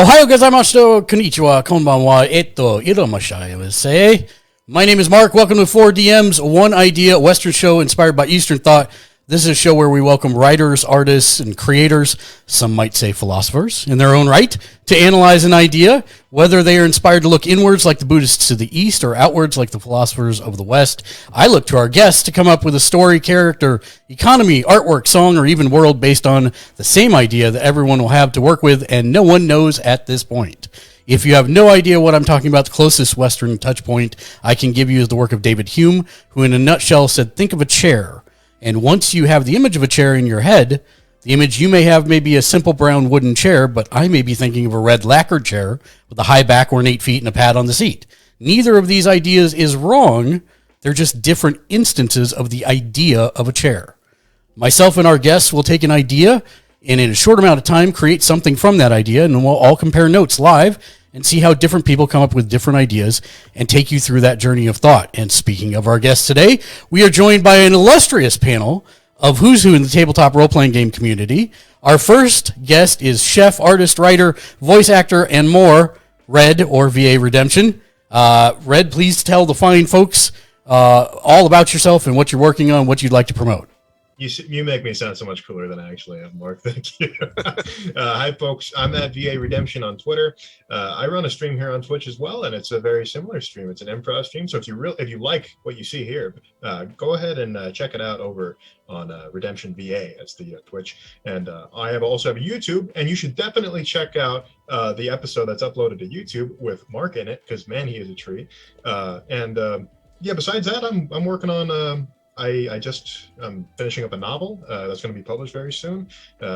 Ohayo gozaimasu, konnichiwa, konbanwa, iramashai. My name is Mark. Welcome to 4DM's One Idea Western show inspired by Eastern thought. This is a show where we welcome writers, artists, and creators, some might say philosophers, in their own right, to analyze an idea, whether they are inspired to look inwards like the Buddhists to the East or outwards like the philosophers of the West. I look to our guests to come up with a story, character, economy, artwork, song, or even world based on the same idea that everyone will have to work with, and no one knows at this point. If you have no idea what I'm talking about, the closest Western touch point I can give you is the work of David Hume, who in a nutshell said, think of a chair. And once you have the image of a chair in your head, the image you may have may be a simple brown wooden chair, but I may be thinking of a red lacquered chair with a high back, ornate feet, and a pad on the seat. Neither of these ideas is wrong. They're just different instances of the idea of a chair. Myself and our guests will take an idea and in a short amount of time create something from that idea, and we'll all compare notes live and see how different people come up with different ideas and take you through that journey of thought. And speaking of our guests today, we are joined by an illustrious panel of who's who in the tabletop role-playing game community. Our first guest is chef, artist, writer, voice actor, and more, Red, or VA Redemption. Red, please tell the fine folks all about yourself and what you're working on, what you'd like to promote. You make me sound so much cooler than I actually am, Mark. Thank you. Hi, folks. I'm at VA Redemption on Twitter. I run a stream here on Twitch as well, and it's a very similar stream. It's an improv stream. So if you like what you see here, go ahead and check it out over on Redemption VA. That's the Twitch. And I also have a YouTube, and you should definitely check out the episode that's uploaded to YouTube with Mark in it, because man, he is a treat. Besides that, I'm working on. I just finishing up a novel that's going to be published very soon,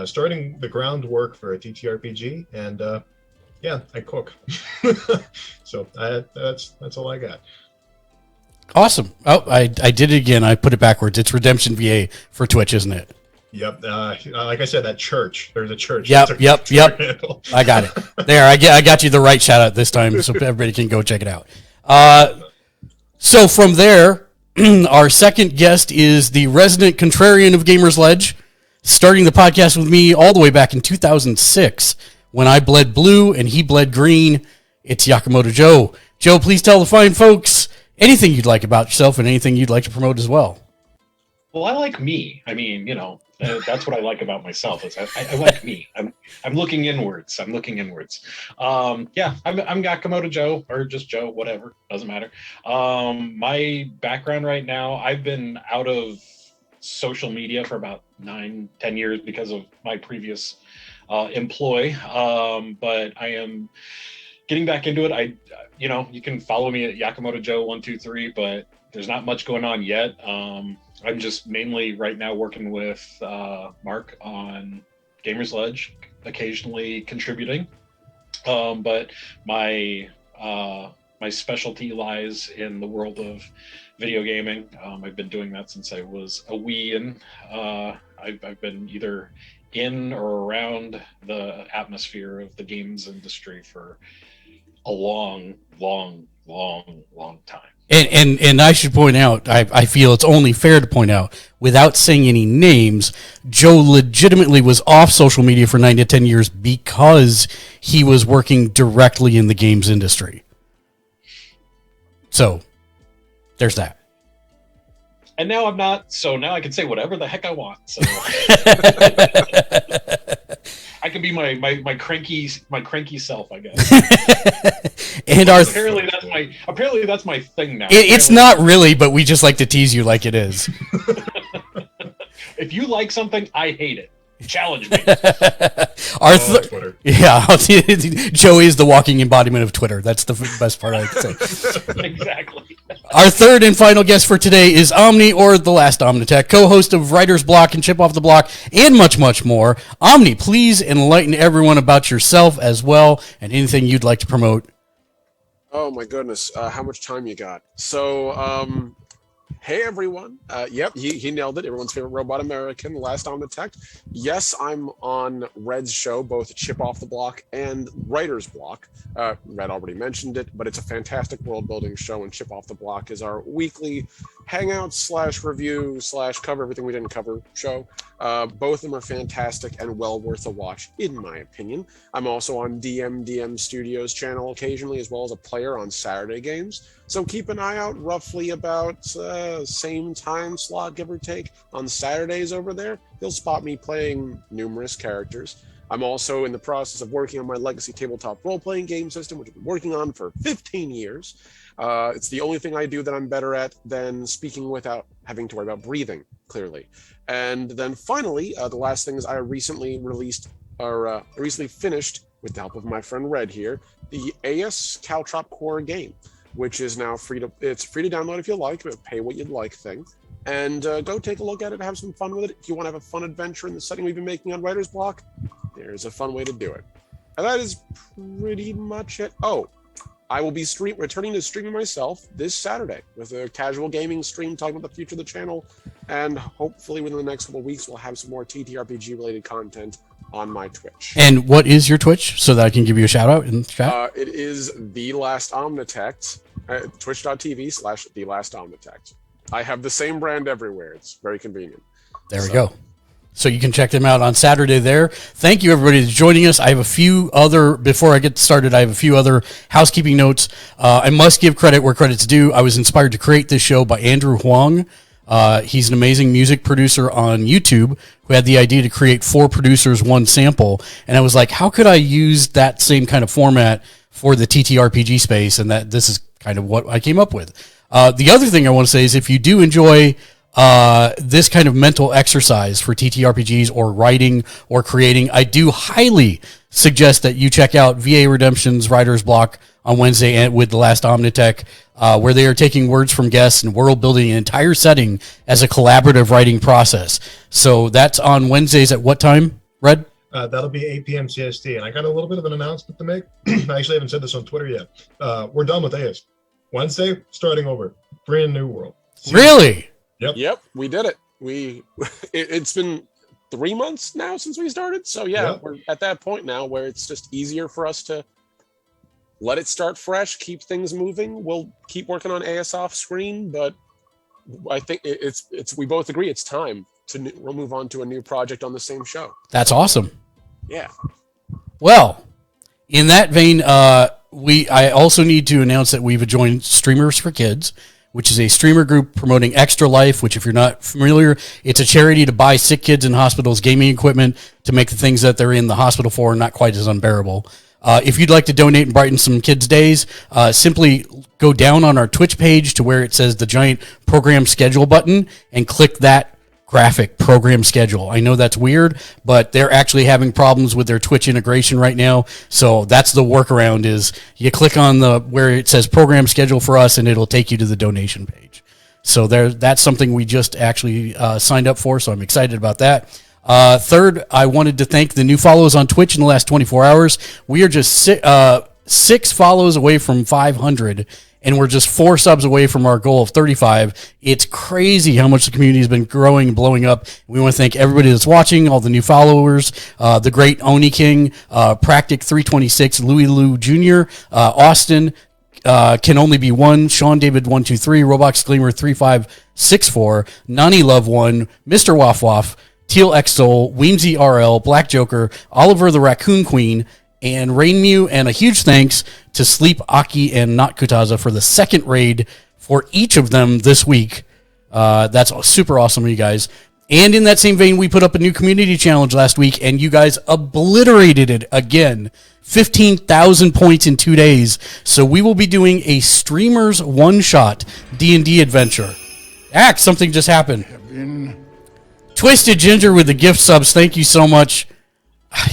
starting the groundwork for a TTRPG, and I cook. So that's all I got. Awesome. Oh, I did it again. I put it backwards. It's Redemption VA for Twitch, isn't it? Yep. Like I said, that church. There's a church. Yep. I got it. There. I got you the right shout out this time, so everybody can go check it out. So from there. Our second guest is the resident contrarian of Gamers Ledge, starting the podcast with me all the way back in 2006 when I bled blue and he bled green. It's Yakamoto Joe. Joe, please tell the fine folks anything you'd like about yourself and anything you'd like to promote as well. Well, I like me. I mean, that's what I like about myself. Is I like me. I'm looking inwards. I'm I'm Yakamoto Joe, or just Joe, whatever, doesn't matter. My background right now, I've been out of social media for about 9-10 years because of my previous employ. But I am getting back into it. You can follow me at Yakamoto Joe 123, but there's not much going on yet. I'm just mainly right now working with Mark on Gamers Ledge, occasionally contributing. But my specialty lies in the world of video gaming. I've been doing that since I was a wee-in. I've been either in or around the atmosphere of the games industry for a long time. And I should point out, I feel it's only fair to point out, without saying any names, Joe legitimately was off social media for 9 to 10 years because he was working directly in the games industry. So, there's that. And now I'm not, so now I can say whatever the heck I want. So I can be my cranky self, I guess. And apparently that's my thing now. It's not really, but we just like to tease you like it is. If you like something, I hate it. Challenge me. Twitter. Yeah, Joey is the walking embodiment of Twitter. That's the best part I can say. Exactly. Our third and final guest for today is Omni, or the Last Omnitech, co-host of Writer's Block and Chip Off the Block, and much, much more. Omni, please enlighten everyone about yourself as well, and anything you'd like to promote. Oh my goodness, how much time you got? So, Hey everyone. Yep, he nailed it. Everyone's favorite robot American, Last on the Tech. Yes, I'm on Red's show, both Chip Off the Block and Writer's Block. Red already mentioned it, but it's a fantastic world building show, and Chip Off the Block is our weekly hangout / review / cover everything we didn't cover show. Both of them are fantastic and well worth a watch, in my opinion. I'm also on DM Studios channel occasionally, as well as a player on Saturday games. So keep an eye out, roughly about same time slot, give or take, on Saturdays over there. You'll spot me playing numerous characters. I'm also in the process of working on my legacy tabletop role-playing game system, which I've been working on for 15 years. It's the only thing I do that I'm better at than speaking without having to worry about breathing, clearly. And then finally, the last thing is I recently finished, with the help of my friend Red here, the AS Caltrop Core game, which is now free to download if you like, but pay what you'd like thing. And go take a look at it, have some fun with it. If you want to have a fun adventure in the setting we've been making on Writer's Block, there's a fun way to do it. And that is pretty much it. Oh, I will be returning to streaming myself this Saturday with a casual gaming stream talking about the future of the channel, and hopefully within the next couple of weeks we'll have some more TTRPG related content on my Twitch. And what is your Twitch, so that I can give you a shout out in the chat? It is The Last Omnitect, twitch.tv / The Last Omnitect. I have the same brand everywhere. It's very convenient. There we go. So you can check them out on Saturday there. Thank you, everybody, for joining us. I have a few other, before I get started, I have a few other housekeeping notes. I must give credit where credit's due. I was inspired to create this show by Andrew Huang. He's an amazing music producer on YouTube who had the idea to create 4 producers, 1 sample. And I was like, how could I use that same kind of format for the TTRPG space? And this is kind of what I came up with. The other thing I want to say is if you do enjoy this kind of mental exercise for TTRPGs or writing or creating, I do highly suggest that you check out VA Redemption's Writer's Block on Wednesday and with The Last Omnitech, where they are taking words from guests and world building an entire setting as a collaborative writing process. So that's on Wednesdays at what time, Red? That'll be 8 p.m. CST. And I got a little bit of an announcement to make. I actually haven't said this on Twitter yet. We're done with AS. Wednesday, starting over. Brand new world. Really? Yep, we did it. It's been 3 months now since we started. So yeah, We're at that point now where it's just easier for us to let it start fresh, keep things moving. We'll keep working on AS off screen, but I think we both agree it's time to we'll move on to a new project on the same show. That's awesome. Yeah. Well, in that vein, I also need to announce that we've joined Streamers for Kids, which is a streamer group promoting Extra Life, which, if you're not familiar, it's a charity to buy sick kids in hospitals gaming equipment to make the things that they're in the hospital for not quite as unbearable. If you'd like to donate and brighten some kids' days, simply go down on our Twitch page to where it says the giant program schedule button and click that graphic program schedule. I know that's weird, but they're actually having problems with their Twitch integration right now. So that's the workaround is you click on where it says program schedule for us and it'll take you to the donation page. So that's something we just actually signed up for. So I'm excited about that. Third, I wanted to thank the new follows on Twitch in the last 24 hours. We are just 6 follows away from 500. And we're just 4 subs away from our goal of 35. It's crazy how much the community has been growing and blowing up. We want to thank everybody that's watching, all the new followers, the great Oni King, Practic 326, Louis Lou Jr., Austin, Can Only Be One, Sean David 123, Roblox Gleamer 3564, Nani Love 1, Mr. Waff Waff, Teal X Soul, Weemsy RL, Black Joker, Oliver the Raccoon Queen, and Rainmew, and a huge thanks to Sleep, Aki, and Not Kutaza for the second raid for each of them this week. That's super awesome, you guys. And in that same vein, we put up a new community challenge last week, and you guys obliterated it again. 15,000 points in 2 days. So we will be doing a streamer's one-shot D&D adventure. Something just happened. Twisted Ginger with the gift subs. Thank you so much.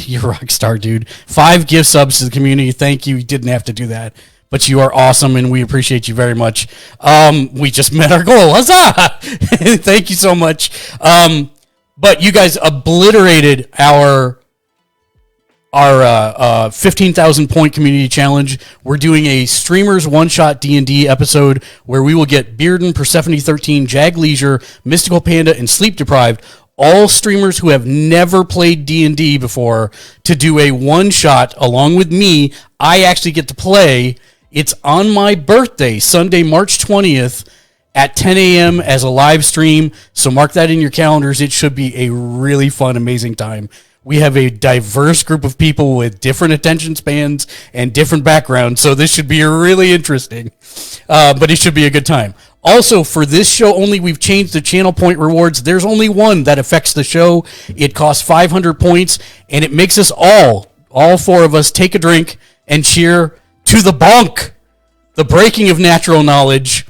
You're a rock star, dude. 5 gift subs to the community. Thank you. You didn't have to do that, but you are awesome, and we appreciate you very much. We just met our goal. Huzzah! Thank you so much. But you guys obliterated our our 15,000 point community challenge. We're doing a streamers one-shot D&D episode where we will get Bearden, Persephone 13, Jag Leisure, Mystical Panda, and Sleep Deprived, all streamers who have never played D&D before, to do a one-shot along with me. I actually get to play. It's on my birthday, Sunday, March 20th, at 10 a.m. as a live stream. So mark that in your calendars. It should be a really fun, amazing time. We have a diverse group of people with different attention spans and different backgrounds, so this should be really interesting. But it should be a good time. Also, for this show only, we've changed the channel point rewards. There's only one that affects the show. It costs 500 points, and it makes us all four of us, take a drink and cheer to the bonk, the breaking of natural knowledge,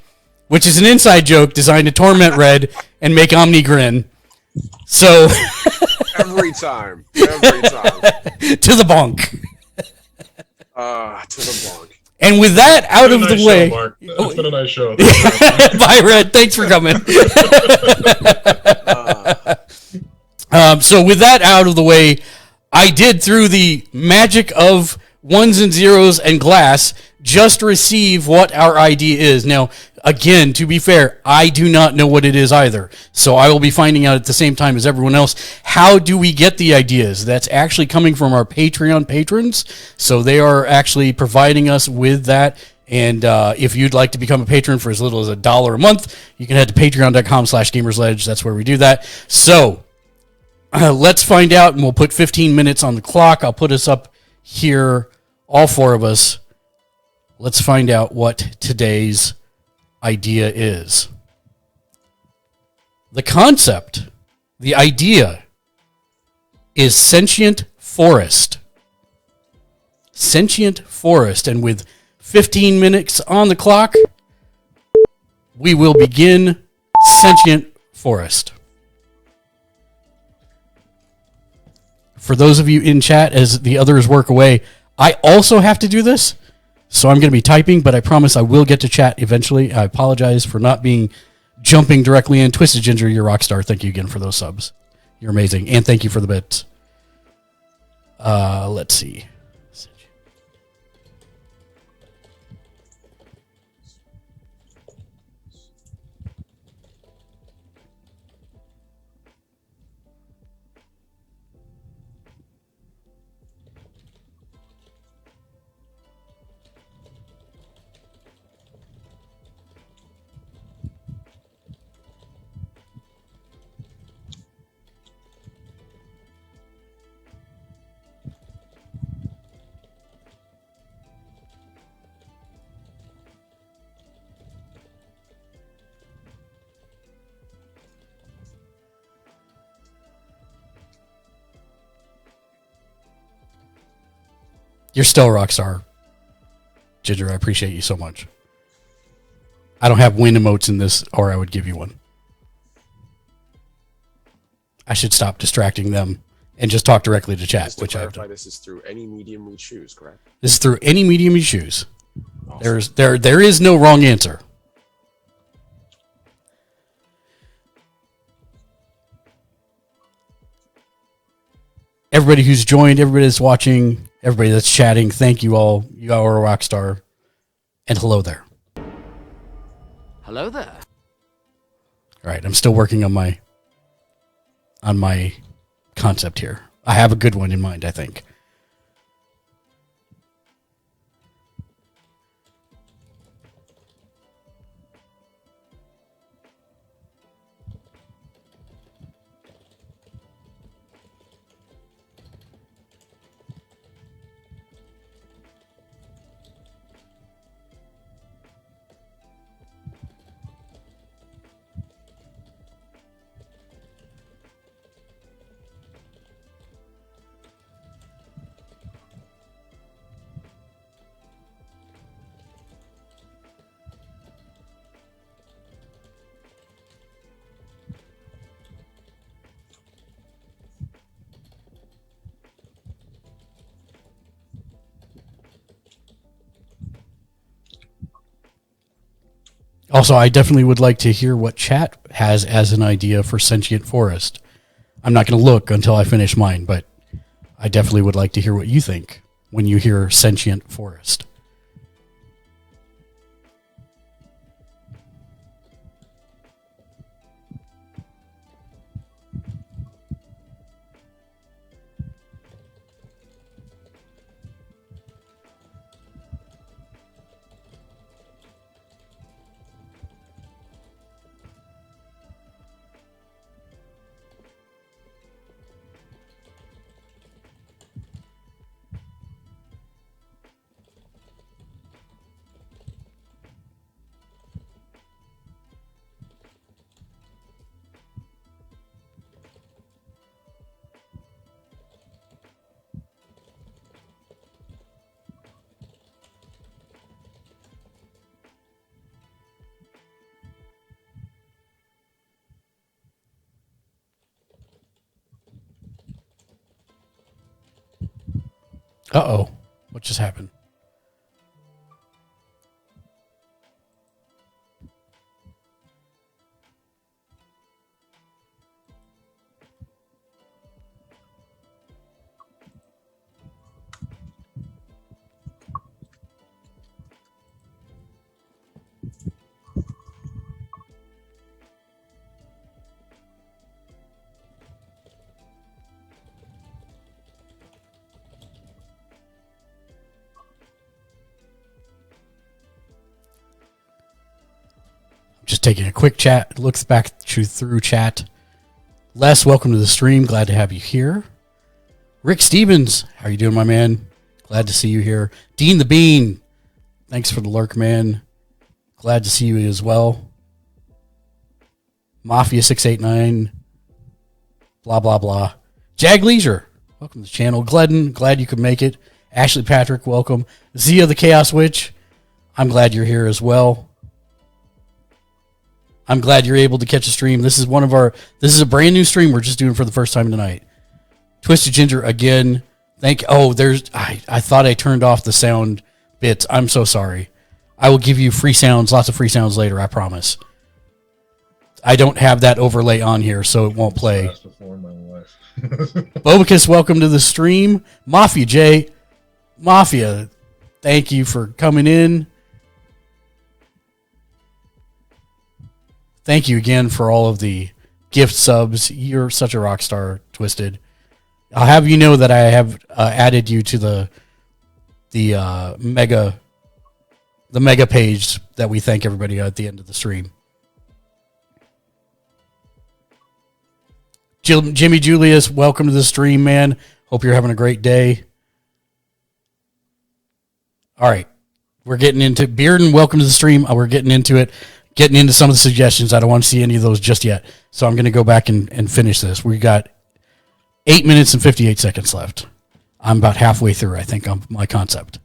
which is an inside joke designed to torment Red and make Omni grin. So... Every time. To the bonk. To the bonk. And with that out of the way... Show, Mark. It's been a nice show. Bye, Red. Thanks for coming. So with that out of the way, I did, through the magic of ones and zeros and glass, just receive what our ID is. Now, again, to be fair, I do not know what it is either. So I will be finding out at the same time as everyone else. How do we get the ideas? That's actually coming from our Patreon patrons. So they are actually providing us with that. And if you'd like to become a patron for as little as $1 a month, you can head to patreon.com/gamersledge. That's where we do that. So let's find out, and we'll put 15 minutes on the clock. I'll put us up here, all four of us. Let's find out what today's idea is. The concept, the idea, is sentient forest. Sentient forest. And with 15 minutes on the clock, we will begin sentient forest. For those of you in chat, as the others work away, I also have to do this. So I'm going to be typing, but I promise I will get to chat eventually. I apologize for not jumping directly in. Twisted Ginger, you're a rock star. Thank you again for those subs. You're amazing. And thank you for the bits. Let's see. You're still a rock star, Ginger. I appreciate you so much. I don't have win emotes in this, or I would give you one. I should stop distracting them and just talk directly to chat, which I have done. This is through any medium we choose, correct? This is through any medium you choose. Awesome. There is no wrong answer. Everybody who's joined, everybody that's watching, everybody that's chatting, thank you all. You are a rock star. And hello there. Hello there. All right, I'm still working on my concept here. I have a good one in mind, I think. Also, I definitely would like to hear what chat has as an idea for sentient forest. I'm not going to look until I finish mine, but I definitely would like to hear what you think when you hear sentient forest. Uh-oh. What just happened? Just taking a quick chat, looks back through chat. Les, welcome to the stream. Glad to have you here. Rick Stevens, how are you doing, my man? Glad to see you here. Dean the Bean, thanks for the lurk, man. Glad to see you as well. Mafia689, blah, blah, blah. Jag Leisure, welcome to the channel. Gledden, glad you could make it. Ashley Patrick, welcome. Zia the Chaos Witch, I'm glad you're here as well. I'm glad you're able to catch a stream. This is this is a brand new stream we're just doing for the first time tonight. Twisted Ginger again. I thought I turned off the sound bits. I'm so sorry. I will give you free sounds, lots of free sounds later, I promise. I don't have that overlay on here, so it won't play. Bobicus, welcome to the stream. Mafia J. Mafia, thank you for coming in. Thank you again for all of the gift subs. You're such a rock star, Twisted. I'll have you know that I have added you to the mega page that we thank everybody at the end of the stream. Jimmy Julius, welcome to the stream, man. Hope you're having a great day. All right. We're getting into Bearden. Welcome to the stream. We're getting into it. Getting into some of the suggestions. I don't want to see any of those just yet. So I'm going to go back and finish this. We got 8 minutes and 58 seconds left. I'm about halfway through, I think, on my concept.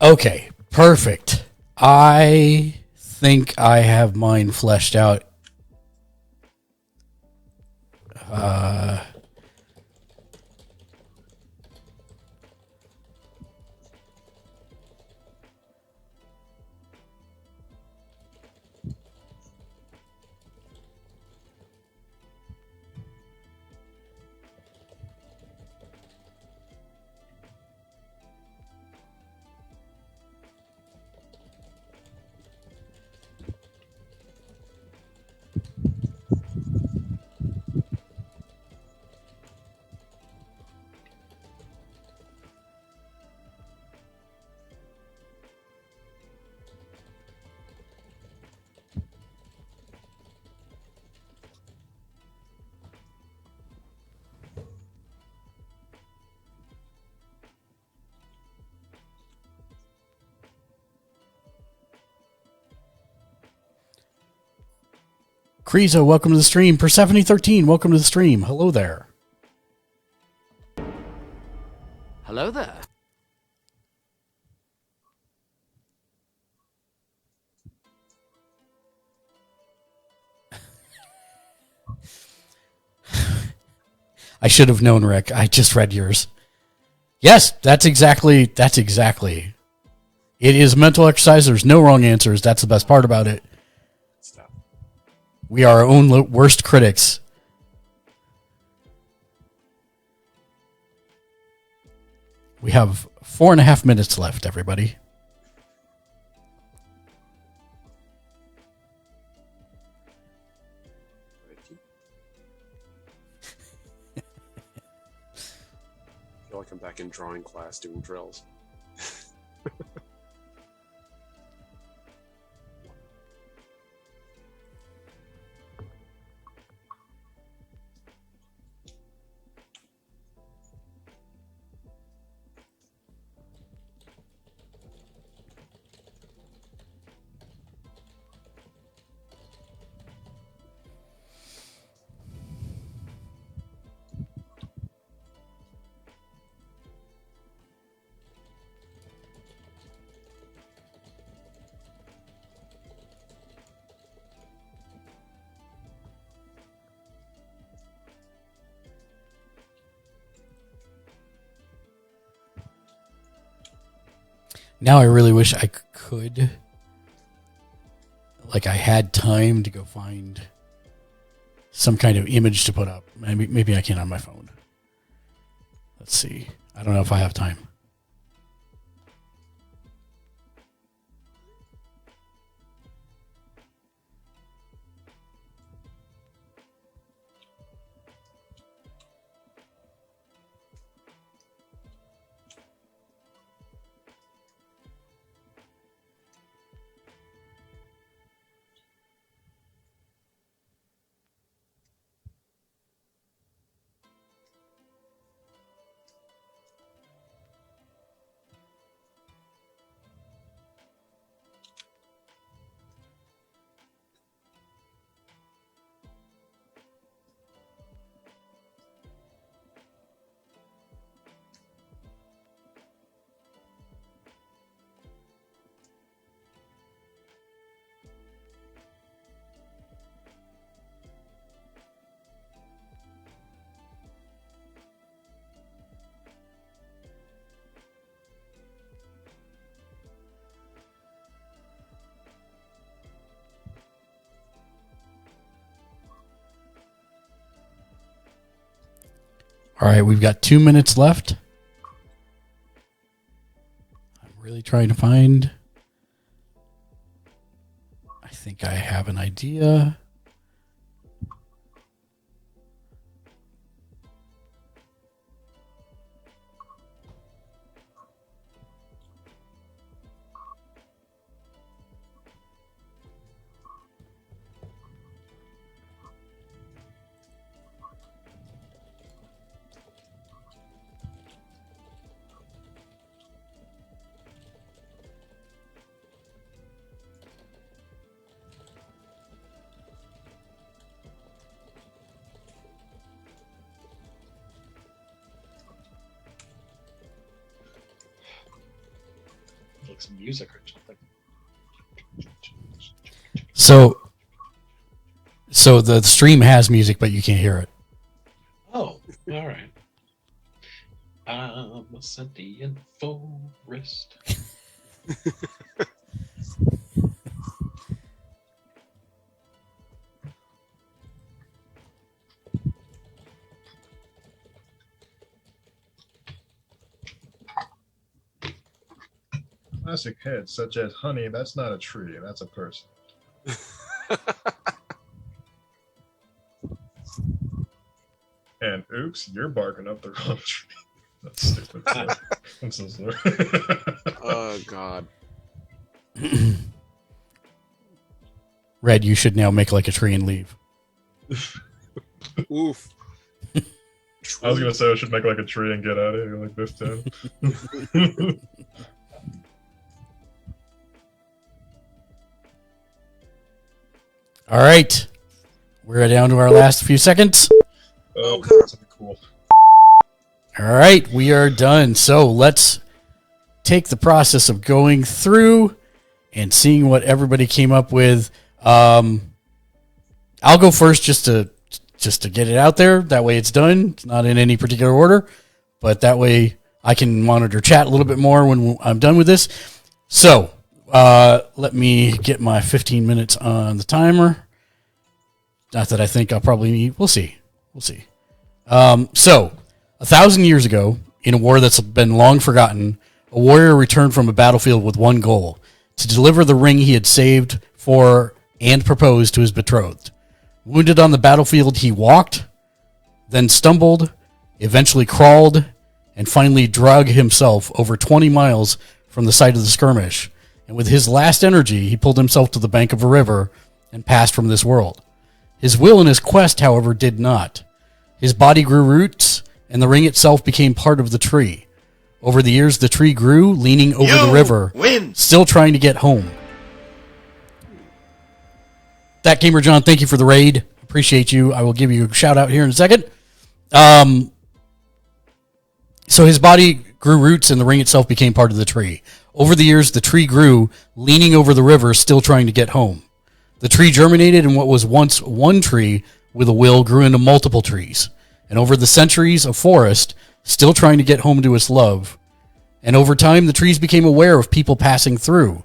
Okay, perfect. I think I have mine fleshed out. Kriza, welcome to the stream. Persephone13, welcome to the stream. Hello there. Hello there. I should have known, Rick. I just read yours. Yes, that's exactly. It is mental exercise. There's no wrong answers. That's the best part about it. Stop. We are our own worst critics. We have 4.5 minutes left, everybody. I feel like I'm back in drawing class doing drills. Now I really wish I could. Like I had time to go find some kind of image to put up. Maybe I can on my phone. Let's see. I don't know if I have time. All right, we've got 2 minutes left. I'm really trying to find. I think I have an idea. like some music or something. So the stream has music, but you can't hear it. Oh, all right. I'm a sentient forest. Classic hits such as "Honey, That's Not a Tree, That's a Person." And "Oops, You're Barking Up the Wrong Tree." That's stupid. Sorry. I'm so sorry. Oh God. Red, you should now make like a tree and leave. Oof. I was gonna say I should make like a tree and get out of here like this too. All right. We're down to our last few seconds. Oh, that's cool. All right. We are done. So let's take the process of going through and seeing what everybody came up with. I'll go first just to get it out there. That way it's done. It's not in any particular order, but that way I can monitor chat a little bit more when I'm done with this. So let me get my 15 minutes on the timer. Not that I think I'll probably need. We'll see. So 1,000 years ago, in a war that's been long forgotten, a warrior returned from a battlefield with one goal: to deliver the ring he had saved for and proposed to his betrothed. Wounded on the battlefield, he walked, then stumbled, eventually crawled, and finally dragged himself over 20 miles from the site of the skirmish. And with his last energy, he pulled himself to the bank of a river and passed from this world. His will and his quest, however, did not. His body grew roots, and the ring itself became part of the tree. Over the years, the tree grew, leaning over the river, still trying to get home. That Gamer John, thank you for the raid. Appreciate you. I will give you a shout out here in a second. So his body grew roots, and the ring itself became part of the tree. Over the years, the tree grew, leaning over the river, still trying to get home. The tree germinated, and what was once one tree with a will grew into multiple trees. And over the centuries, a forest, still trying to get home to its love. And over time, the trees became aware of people passing through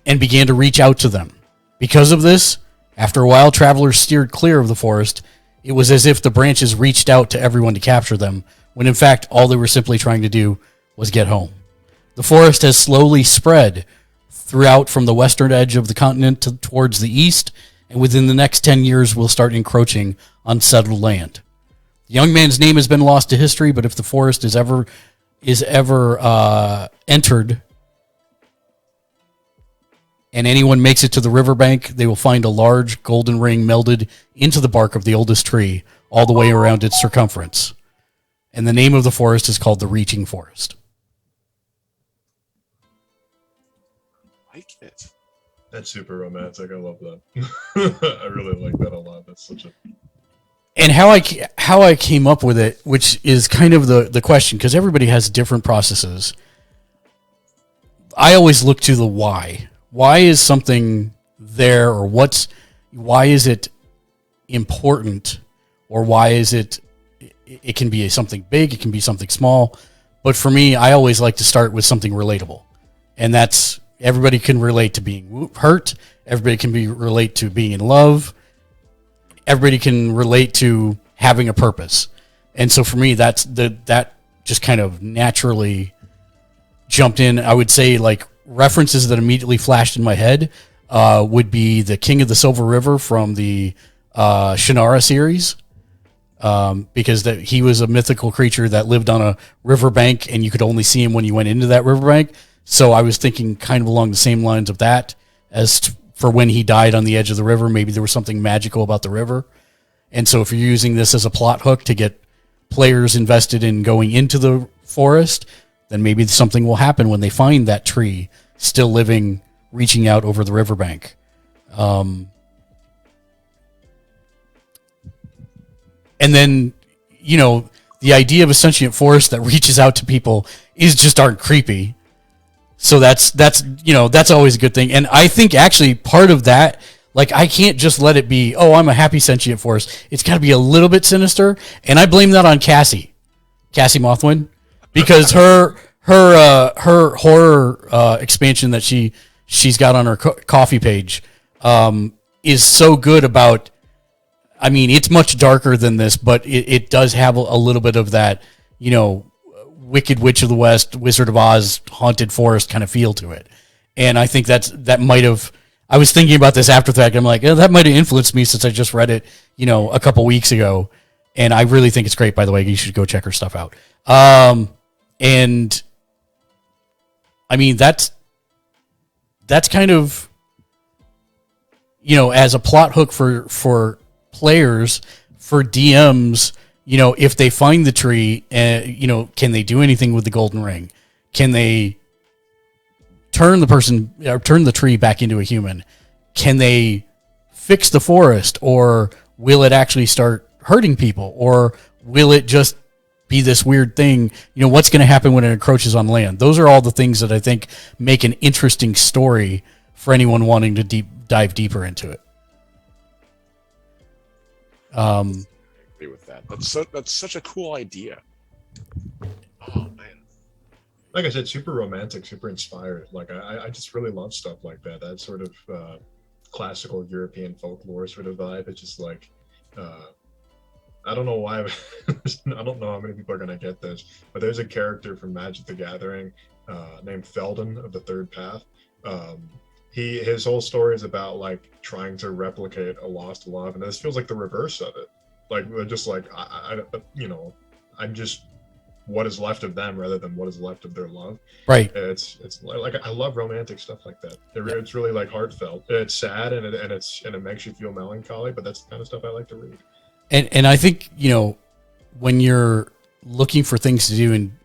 and began to reach out to them. Because of this, after a while, travelers steered clear of the forest. It was as if the branches reached out to everyone to capture them, when in fact, all they were simply trying to do was get home. The forest has slowly spread throughout from the western edge of the continent towards the east, and within the next 10 years will start encroaching on settled land. The young man's name has been lost to history, but if the forest is ever entered and anyone makes it to the riverbank, they will find a large golden ring melded into the bark of the oldest tree all the way around its circumference. And the name of the forest is called the Reaching Forest. Like it. That's super romantic. I love that. I really like that a lot. That's such a... And how I came up with it, which is kind of the question, because everybody has different processes. I always look to the why. Why is something there, or why is it important, or why is it can be something big, it can be something small. But for me, I always like to start with something relatable. And that's, everybody can relate to being hurt. Everybody can relate to being in love. Everybody can relate to having a purpose. And so for me, that just kind of naturally jumped in. I would say like references that immediately flashed in my head would be the King of the Silver River from the Shannara series. Because he was a mythical creature that lived on a riverbank, and you could only see him when you went into that riverbank. So I was thinking kind of along the same lines of that for when he died on the edge of the river. Maybe there was something magical about the river. And so if you're using this as a plot hook to get players invested in going into the forest, then maybe something will happen when they find that tree still living, reaching out over the riverbank. And then, the idea of a sentient forest that reaches out to people is just aren't creepy. So that's that's always a good thing. And I think actually part of that, like, I can't just let it be, oh, I'm a happy sentient force. It's got to be a little bit sinister, and I blame that on Cassie Mothwin, because her horror expansion that she's got on her coffee page is so good about. I mean, it's much darker than this, but it does have a little bit of that, Wicked Witch of the West, Wizard of Oz, haunted forest kind of feel to it. And I think that might have. I was thinking about this after the fact. I'm like, that might have influenced me since I just read it, a couple weeks ago. And I really think it's great. By the way, you should go check her stuff out. And I mean, that's kind of, as a plot hook for players, for DMs, if they find the tree, can they do anything with the golden ring? Can they turn the tree back into a human? Can they fix the forest, or will it actually start hurting people, or will it just be this weird thing? What's going to happen when it encroaches on land? Those are all the things that I think make an interesting story for anyone wanting to dive deeper into it. I agree with that. That's such a cool idea. Oh man. Like I said, super romantic, super inspired. Like I just really love stuff like that. That sort of classical European folklore sort of vibe. It's just like, I don't know why. I don't know how many people are gonna get this, but there's a character from Magic the Gathering named Felden of the Third Path. His whole story is about like trying to replicate a lost love, and this feels like the reverse of it. Like they're just like I'm just what is left of them rather than what is left of their love. Right. It's like I love romantic stuff like that. It's really like heartfelt. It's sad and it makes you feel melancholy, but that's the kind of stuff I like to read. And I think, when you're looking for things to do in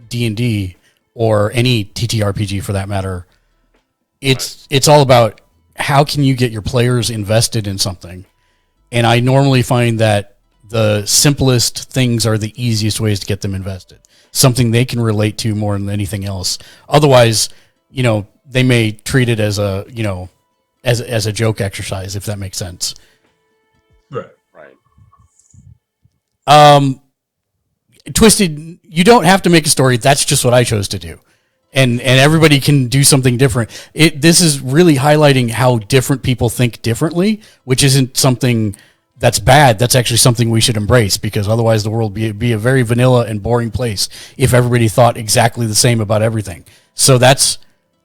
D&D or any TTRPG for that matter, it's all about how can you get your players invested in something. And I normally find that the simplest things are the easiest ways to get them invested. Something they can relate to more than anything else. Otherwise, they may treat it as a, as a joke exercise, if that makes sense. Right. Twisted, you don't have to make a story. That's just what I chose to do. And everybody can do something different. This is really highlighting how different people think differently, which isn't something that's bad. That's actually something we should embrace, because otherwise the world would be a very vanilla and boring place if everybody thought exactly the same about everything. So that's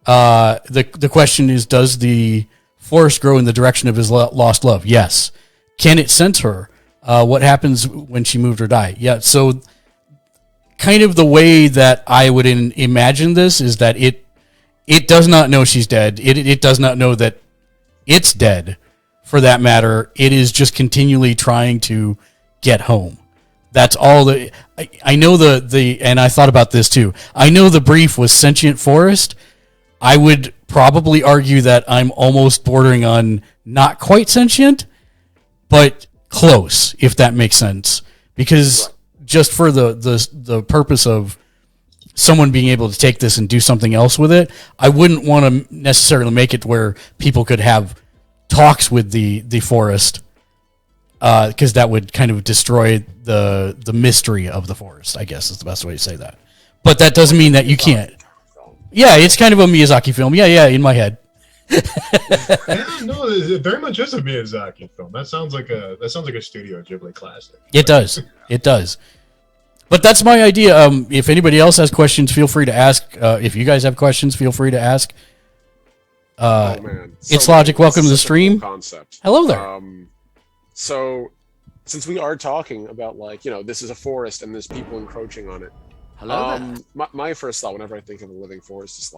the question is, does the forest grow in the direction of his lost love? Yes. Can it sense her? What happens when she moved or died? Yeah. So kind of the way that I would imagine this is that it does not know she's dead. It does not know that it's dead, for that matter. It is just continually trying to get home. That's all. I know and I thought about this too. I know the brief was sentient forest. I would probably argue that I'm almost bordering on not quite sentient, but close, if that makes sense. Because just for the purpose of someone being able to take this and do something else with it, I wouldn't want to necessarily make it where people could have talks with the forest, because that would kind of destroy the mystery of the forest, I guess is the best way to say that. But that doesn't mean that you can't. Yeah, it's kind of a Miyazaki film. Yeah, in my head. Yeah, no, it very much is a Miyazaki film. That sounds like a Studio Ghibli classic. It does. But that's my idea. If anybody else has questions, feel free to ask. If you guys have questions, feel free to ask. Oh man, It's Logic. Welcome to the stream. Cool concept. Hello there. So, since we are talking about this is a forest and there's people encroaching on it. Hello there. My first thought whenever I think of a living forest is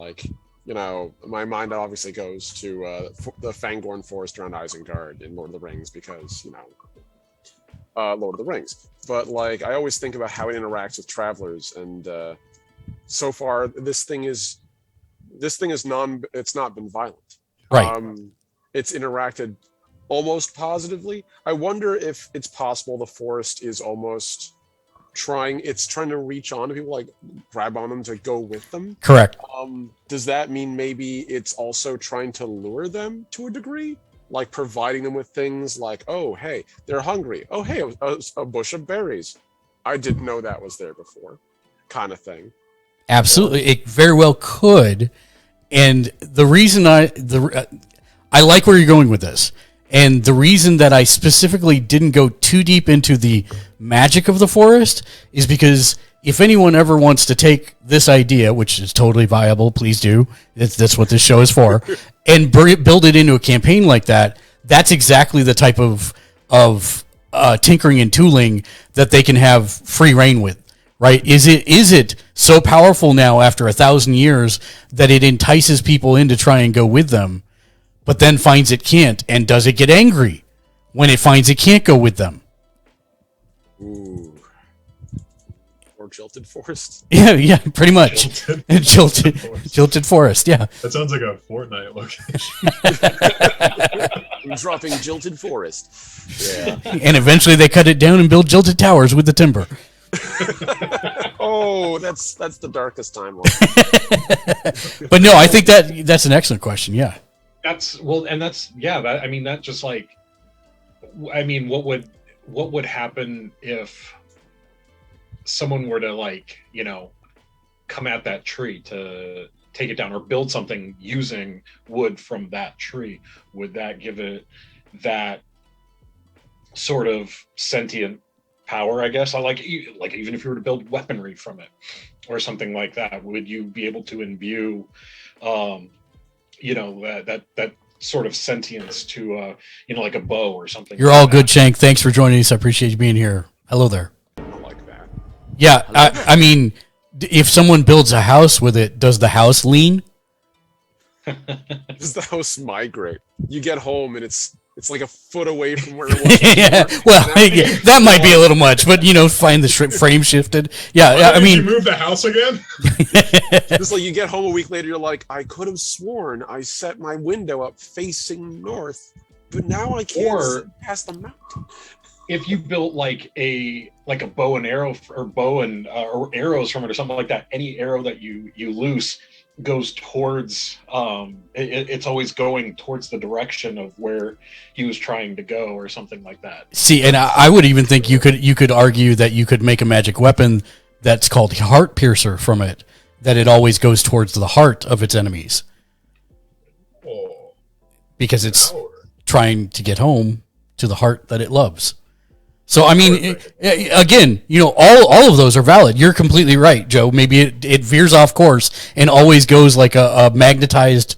my mind obviously goes to the Fangorn forest around Isengard in Lord of the Rings, because Lord of the Rings. But I always think about how it interacts with travelers, and so far this thing is it's not been violent. Right. It's interacted almost positively. I wonder if it's possible the forest is almost it's trying to reach on to people, like grab on them to go with them. Correct. Does that mean maybe it's also trying to lure them to a degree? Like providing them with things like, oh, hey, they're hungry. Oh, hey, a bush of berries. I didn't know that was there before, kind of thing. Absolutely. It very well could. And the reason I like where you're going with this. And the reason that I specifically didn't go too deep into the magic of the forest is because if anyone ever wants to take this idea, which is totally viable, please do. That's what this show is for, and build it into a campaign like that. That's exactly the type of tinkering and tooling that they can have free reign with, right? Is it so powerful now after 1,000 years that it entices people in to try and go with them, but then finds it can't, and does it get angry when it finds it can't go with them? Ooh. Or Jilted Forest. Yeah, pretty much. Jilted Forest, yeah. That sounds like a Fortnite location. I'm dropping Jilted Forest. Yeah. And eventually they cut it down and build jilted towers with the timber. Oh, that's the darkest timeline. But no, I think that's an excellent question, yeah. That just like, I mean, what would happen if someone were to, like, you know, come at that tree to take it down or build something using wood from that tree? Would that give it that sort of sentient power, I guess? Like even if you were to build weaponry from it or something like that, would you be able to imbue that sort of sentience to like a bow or something? You're all good, Shank. Thanks for joining us. I appreciate you being here. Hello there. I like that. Yeah, I mean, if someone builds a house with it, does the house lean? Does the house migrate? You get home and it's like a foot away from where it was. Yeah, well, that might be a little much, but find the frame shifted. Yeah, I mean, you move the house again. It's like you get home a week later, you're like, I could have sworn I set my window up facing north, but now I can't see past the mountain. If you built like a bow and arrow or bow and or arrows from it or something like that, any arrow that you loose goes towards it's always going towards the direction of where he was trying to go or something like that. See, and I would even think you could argue that you could make a magic weapon that's called Heart Piercer from it, that it always goes towards the heart of its enemies. Oh, because it's trying to get home to the heart that it loves. So, I mean, again, all of those are valid. You're completely right, Joe. Maybe it veers off course and always goes like a magnetized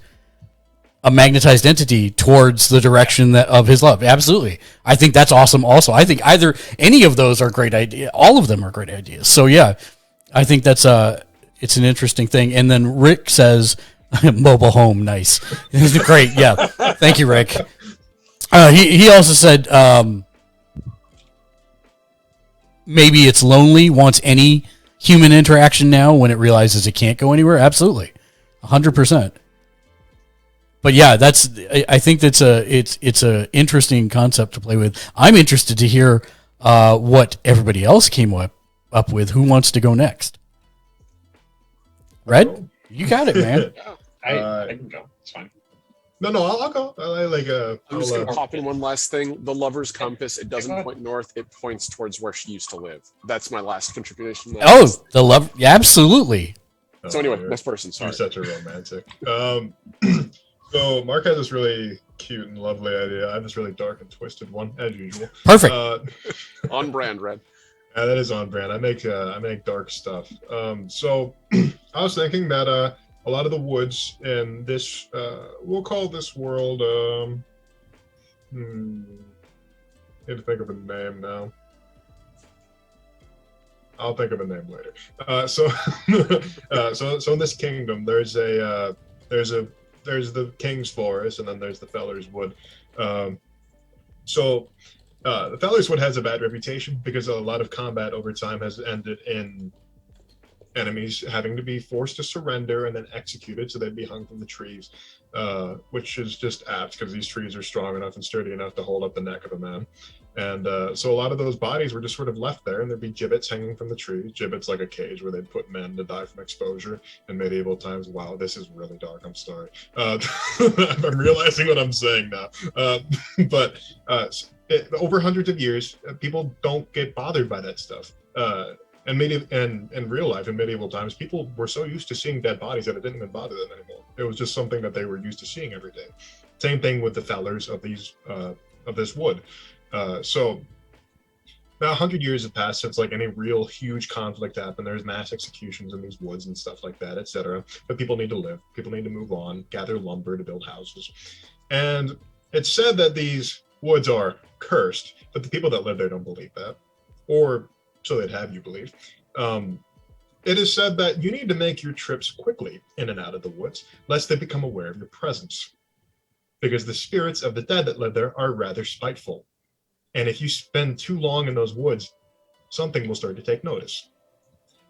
entity towards the direction of his love. Absolutely. I think that's awesome also. I think any of those are great ideas. All of them are great ideas. So, yeah, I think it's an interesting thing. And then Rick says, mobile home, nice. Great, yeah. Thank you, Rick. He also said... maybe it's lonely, wants any human interaction now when it realizes it can't go anywhere. Absolutely. 100%. But yeah, I think it's a interesting concept to play with. I'm interested to hear what everybody else came up with. Who wants to go next? Red? You got it, man. I can go. It's fine. No, I'll go. I'm just going to pop in one last thing. The lover's compass, it doesn't point north, it points towards where she used to live. That's my last contribution. Oh, the love, yeah, absolutely. So anyway, next person, sorry. You're such a romantic. So Mark has this really cute and lovely idea. I have this really dark and twisted one, as usual. Perfect. On brand, Red. Yeah, that is on brand. I make dark stuff. So I was thinking that a lot of the woods in this, we'll call this world, need to think of a name now. I'll think of a name later. So in this kingdom, there's the King's Forest, and then there's the Feller's Wood. The Feller's Wood has a bad reputation because a lot of combat over time has ended in enemies having to be forced to surrender and then executed, so they'd be hung from the trees, which is just apt because these trees are strong enough and sturdy enough to hold up the neck of a man. And so a lot of those bodies were just sort of left there, and there'd be gibbets hanging from the trees. Gibbets like a cage where they'd put men to die from exposure in medieval times. Wow, this is really dark. I'm sorry. I'm realizing what I'm saying now. But over hundreds of years, people don't get bothered by that stuff. And in real life, in medieval times, people were so used to seeing dead bodies that it didn't even bother them anymore. It was just something that they were used to seeing every day. Same thing with the fellers of this wood. So about 100 years have passed since like any real huge conflict happened. There's mass executions in these woods and stuff like that, etc. But people need to live. People need to move on, gather lumber to build houses. And it's said that these woods are cursed, but the people that live there don't believe that, or so they'd have you believe. It is said that you need to make your trips quickly in and out of the woods, lest they become aware of your presence, because the spirits of the dead that live there are rather spiteful. And if you spend too long in those woods, something will start to take notice.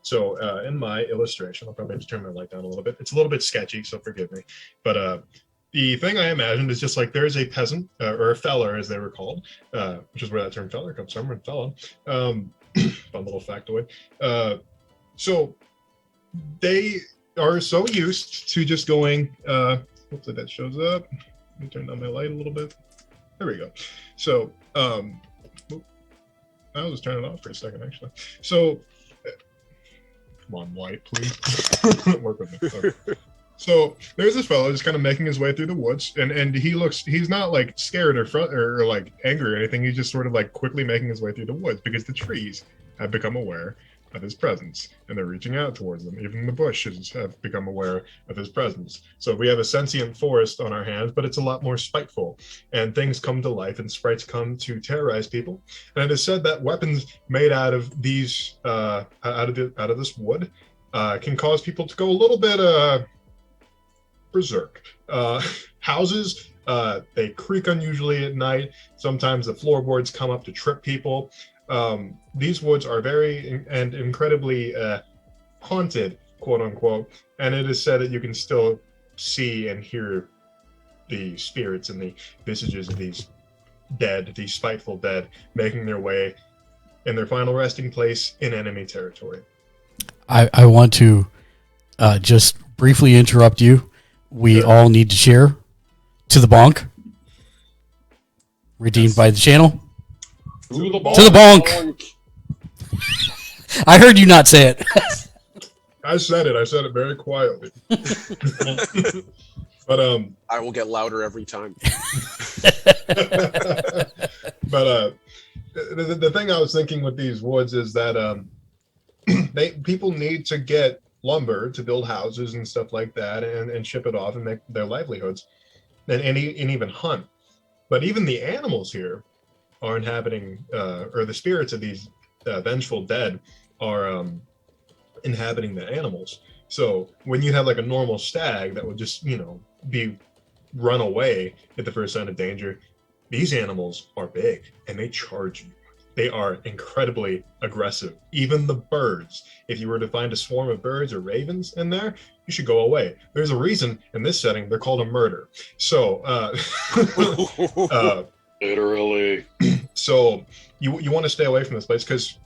So in my illustration, I'll probably have to turn my light down a little bit. It's a little bit sketchy, so forgive me. But the thing I imagined is just like there's a peasant, or a feller as they were called, which is where that term feller comes from, or fellow. Fun little factoid. So they are so used to just going, hopefully that shows up. Let me turn down my light a little bit. There we go. So, I'll just turn it off for a second, actually. So, come on, light, please. Work with me. Okay. So there's this fellow just kind of making his way through the woods, and he's not like scared or like angry or anything. He's just sort of like quickly making his way through the woods because the trees have become aware of his presence, and they're reaching out towards them. Even the bushes have become aware of his presence. So we have a sentient forest on our hands, but it's a lot more spiteful, and things come to life, and sprites come to terrorize people. And it is said that weapons made out of these, out of this wood, can cause people to go a little bit berserk. Houses, they creak unusually at night. Sometimes the floorboards come up to trip people. These woods are very and incredibly haunted, quote unquote, and it is said that you can still see and hear the spirits and the visages of these dead, these spiteful dead, making their way in their final resting place in enemy territory. I want to just briefly interrupt you. We Sure. all need to share to the bonk. Redeemed by the channel. To the To the bonk. I heard you not say it. I said it very quietly. But I will get louder every time. but the thing I was thinking with these woods is that people need to get lumber to build houses and stuff like that, and ship it off and make their livelihoods, and even hunt. But even the animals here are inhabiting, or the spirits of these vengeful dead are inhabiting the animals. So when you have like a normal stag that would just, be run away at the first sign of danger, these animals are big and they charge you. They are incredibly aggressive. Even the birds, if you were to find a swarm of birds or ravens in there, you should go away. There's a reason in this setting they're called a murder. So, Literally. So you want to stay away from this place because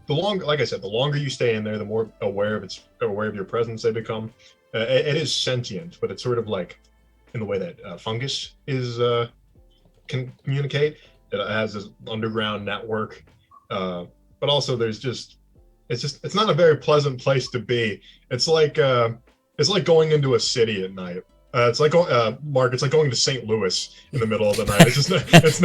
like I said, the longer you stay in there, the more aware of your presence they become. It is sentient, but it's sort of like in the way that fungus can communicate. It has this underground network, but also it's not a very pleasant place to be. It's like going into a city at night. It's like Mark. It's like going to St. Louis in the middle of the night. It's just it's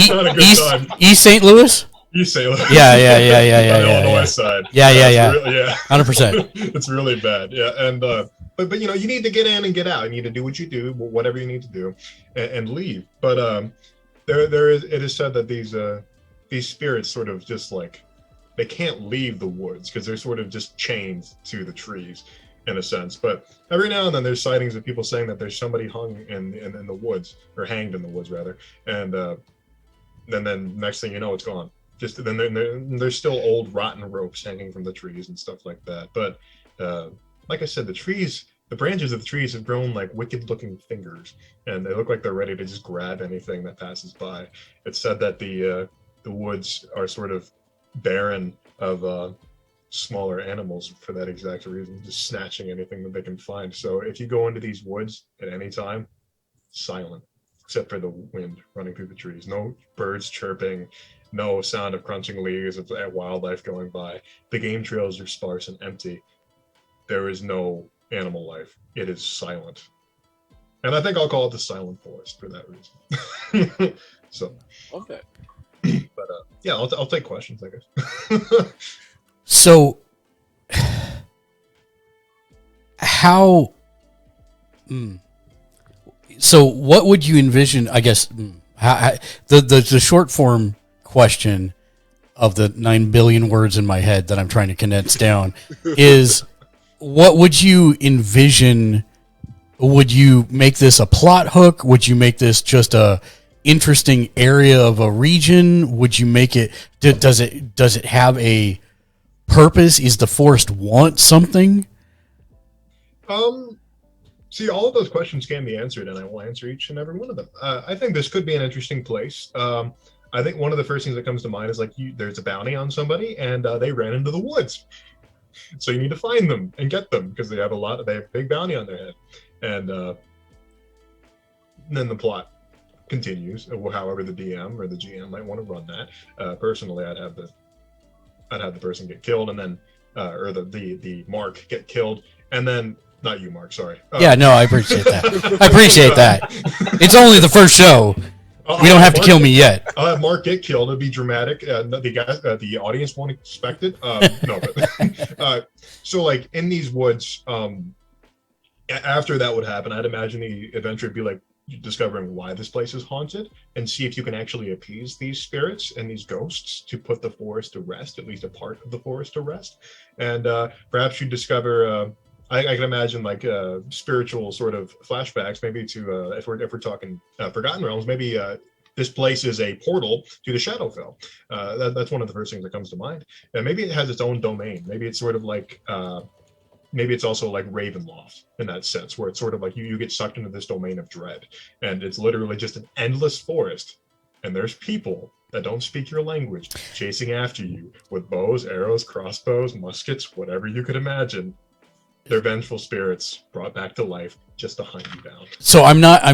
not a good time. East St. Louis. East St. Louis. Yeah. On the Illinois side. Yeah. Yeah. 100%. It's really bad. Yeah, and but you need to get in and get out. You need to do what you do, whatever you need to do, and leave. But it is said that these spirits sort of just like they can't leave the woods because they're sort of just chained to the trees in a sense. But every now and then there's sightings of people saying that there's somebody hung in the woods, or hanged in the woods rather, and then next thing you know it's gone. Just then there's still old rotten ropes hanging from the trees and stuff like that. But like I said, the branches of the trees have grown like wicked looking fingers, and they look like they're ready to just grab anything that passes by. It's said that the the woods are sort of barren of smaller animals for that exact reason, just snatching anything that they can find. So if you go into these woods at any time, silent, except for the wind running through the trees. No birds chirping, no sound of crunching leaves of wildlife going by. The game trails are sparse and empty. There is no animal life. It is silent. And I think I'll call it the Silent Forest for that reason. So, Okay. but yeah, I'll take questions, I guess. So, how? So, what would you envision? I guess the short form question of the 9 billion words in my head that I'm trying to condense down is, what would you envision? Would you make this a plot hook? Would you make this just a interesting area of a region? Would you make it? Does it have a purpose? Is the forest want something? See, all of those questions can be answered, and I will answer each and every one of them. I think this could be an interesting place. I think one of the first things that comes to mind is like there's a bounty on somebody, and they ran into the woods. So you need to find them and get them because they have a big bounty on their head. And then the plot continues, however the DM or the GM might want to run that. Personally, I'd have the person get killed, and then or the mark get killed, and then not you, Mark. Sorry. Yeah, no, I appreciate that. I appreciate that. It's only the first show. We don't have to kill me yet. I'll have Mark get killed. It'd be dramatic. The audience won't expect it. No, but so like in these woods, after that would happen, I'd imagine the adventure would be like discovering why this place is haunted and see if you can actually appease these spirits and these ghosts to put the forest to rest, at least a part of the forest to rest. And perhaps you discover, I can imagine like spiritual sort of flashbacks, maybe to, if we're talking Forgotten Realms, maybe this place is a portal to the Shadowfell. That's one of the first things that comes to mind. And maybe it has its own domain. Maybe it's sort of like, maybe it's also like Ravenloft in that sense, where it's sort of like you get sucked into this domain of dread, and it's literally just an endless forest, and there's people that don't speak your language chasing after you with bows, arrows, crossbows, muskets, whatever you could imagine. They're vengeful spirits brought back to life just to hunt you down. So I'm not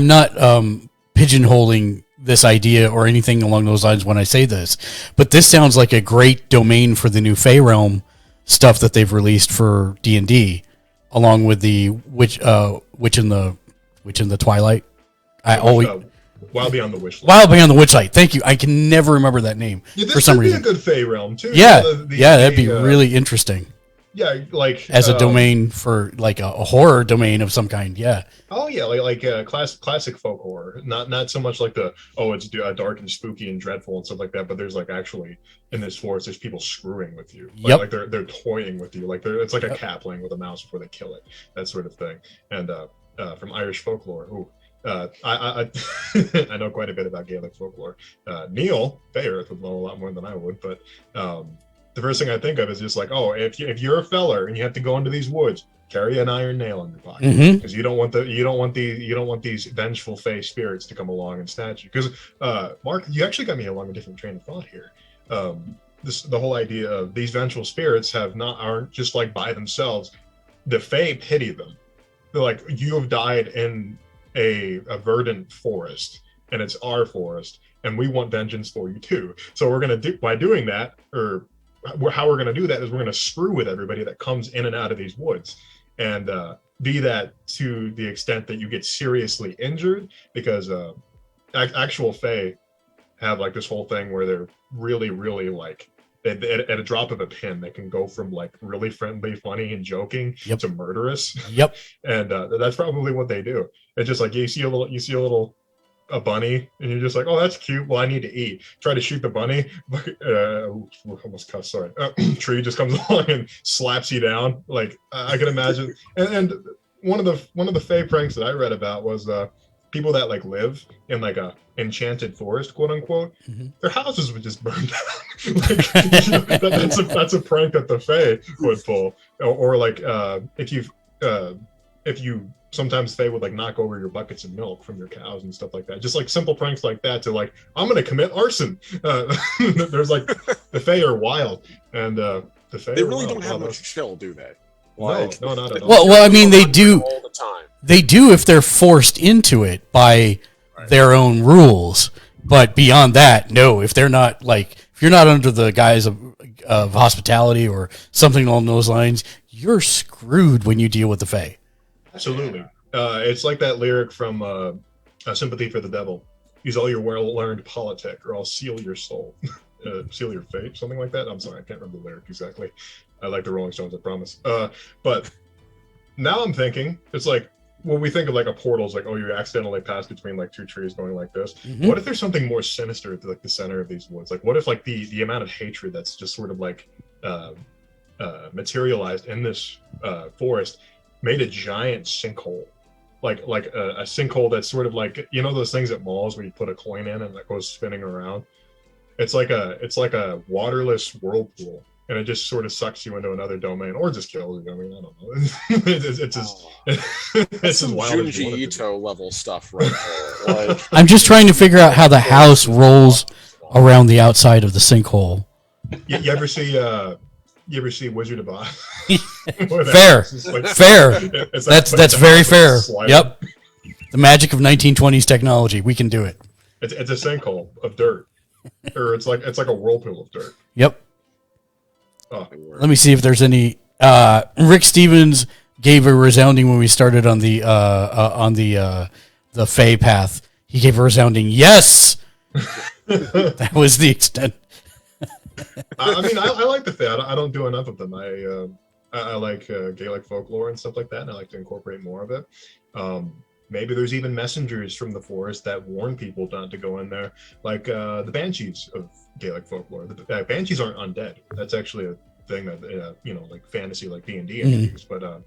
pigeonholing this idea or anything along those lines when I say this, but this sounds like a great domain for the new Fey Realm stuff that they've released for D&D, along with the witch in the Twilight. Wild Beyond the Witchlight. Wild Beyond the Witchlight. Thank you. I can never remember that name for some reason. This would be a good Fey Realm too. Yeah, that'd be really interesting. Yeah, like as a domain for like a horror domain of some kind. Yeah. Oh yeah, like classic folk horror. Not so much like it's dark and spooky and dreadful and stuff like that. But there's like actually in this forest, there's people screwing with you. Like they're toying with you. Like it's like a cat playing with a mouse before they kill it. That sort of thing. And from Irish folklore, I I know quite a bit about Gaelic folklore. Neil Bayard would know a lot more than I would, but the first thing I think of is just like, if you're a feller and you have to go into these woods, carry an iron nail in your pocket because you don't want these vengeful Fey spirits to come along and snatch you. Because Mark, you actually got me along a different train of thought here. The whole idea of these vengeful spirits aren't just like by themselves. The Fey pity them. They're like, you have died in a verdant forest, and it's our forest, and we want vengeance for you too. So we're gonna do by doing that, or how we're gonna do that is we're gonna screw with everybody that comes in and out of these woods, and be that to the extent that you get seriously injured, because actual Fae have like this whole thing where they're really, really like at a drop of a pin, they can go from like really friendly, funny, and joking to murderous. Yep. And that's probably what they do. It's just like you see a bunny, and you're just like, oh, that's cute. Well, I need to eat. Try to shoot the bunny, almost cussed. Sorry. Tree just comes along and slaps you down. Like I can imagine. And one of the Fae pranks that I read about was people that like live in like a enchanted forest, quote unquote. Their houses would just burn down. Like, that's a prank that the Fae would pull. Or like if you sometimes they would like knock over your buckets of milk from your cows and stuff like that. Just like simple pranks like that to like, I'm going to commit arson. There's like, the Fae are wild, and the Fae They really don't have much chill, do they? Like, no, not at all. Well, I mean, they do all the time. They do if they're forced into it by their own rules. But beyond that, no. If they're not like, if you're not under the guise of hospitality or something along those lines, you're screwed when you deal with the Fae. Absolutely. It's like that lyric from Sympathy for the Devil. Use all your well-learned politic, or I'll seal your soul. Seal your fate, something like that. I'm sorry, I can't remember the lyric exactly. I like the Rolling Stones, I promise. But now I'm thinking, it's like, when we think of like a portal, it's like, oh, you accidentally pass between like two trees going like this. Mm-hmm. What if there's something more sinister at like the center of these woods? Like, what if like the amount of hatred that's just sort of like materialized in this forest made a giant sinkhole? Like a sinkhole that's sort of like, you know, those things at malls where you put a coin in and it goes spinning around. It's like a waterless whirlpool, and it just sort of sucks you into another domain, or just kills you. I mean, I don't know. It's some wild. Junji Ito level stuff, right there. Like, I'm just trying to figure out how the house rolls around the outside of the sinkhole. You ever see Wizard of Oz? Fair, like, fair. That's very fair. Yep. Up. The magic of 1920s technology. We can do it. It's a sinkhole of dirt, or it's like a whirlpool of dirt. Yep. Oh. Let me see if there's any. Rick Stevens gave a resounding when we started on the Fae path. He gave a resounding yes. That was the extent. I mean, I like the Fae. I don't do enough of them. I like Gaelic folklore and stuff like that, and I like to incorporate more of it. Maybe there's even messengers from the forest that warn people not to go in there, like the banshees of Gaelic folklore. The banshees aren't undead. That's actually a thing that like fantasy, like D&D use. But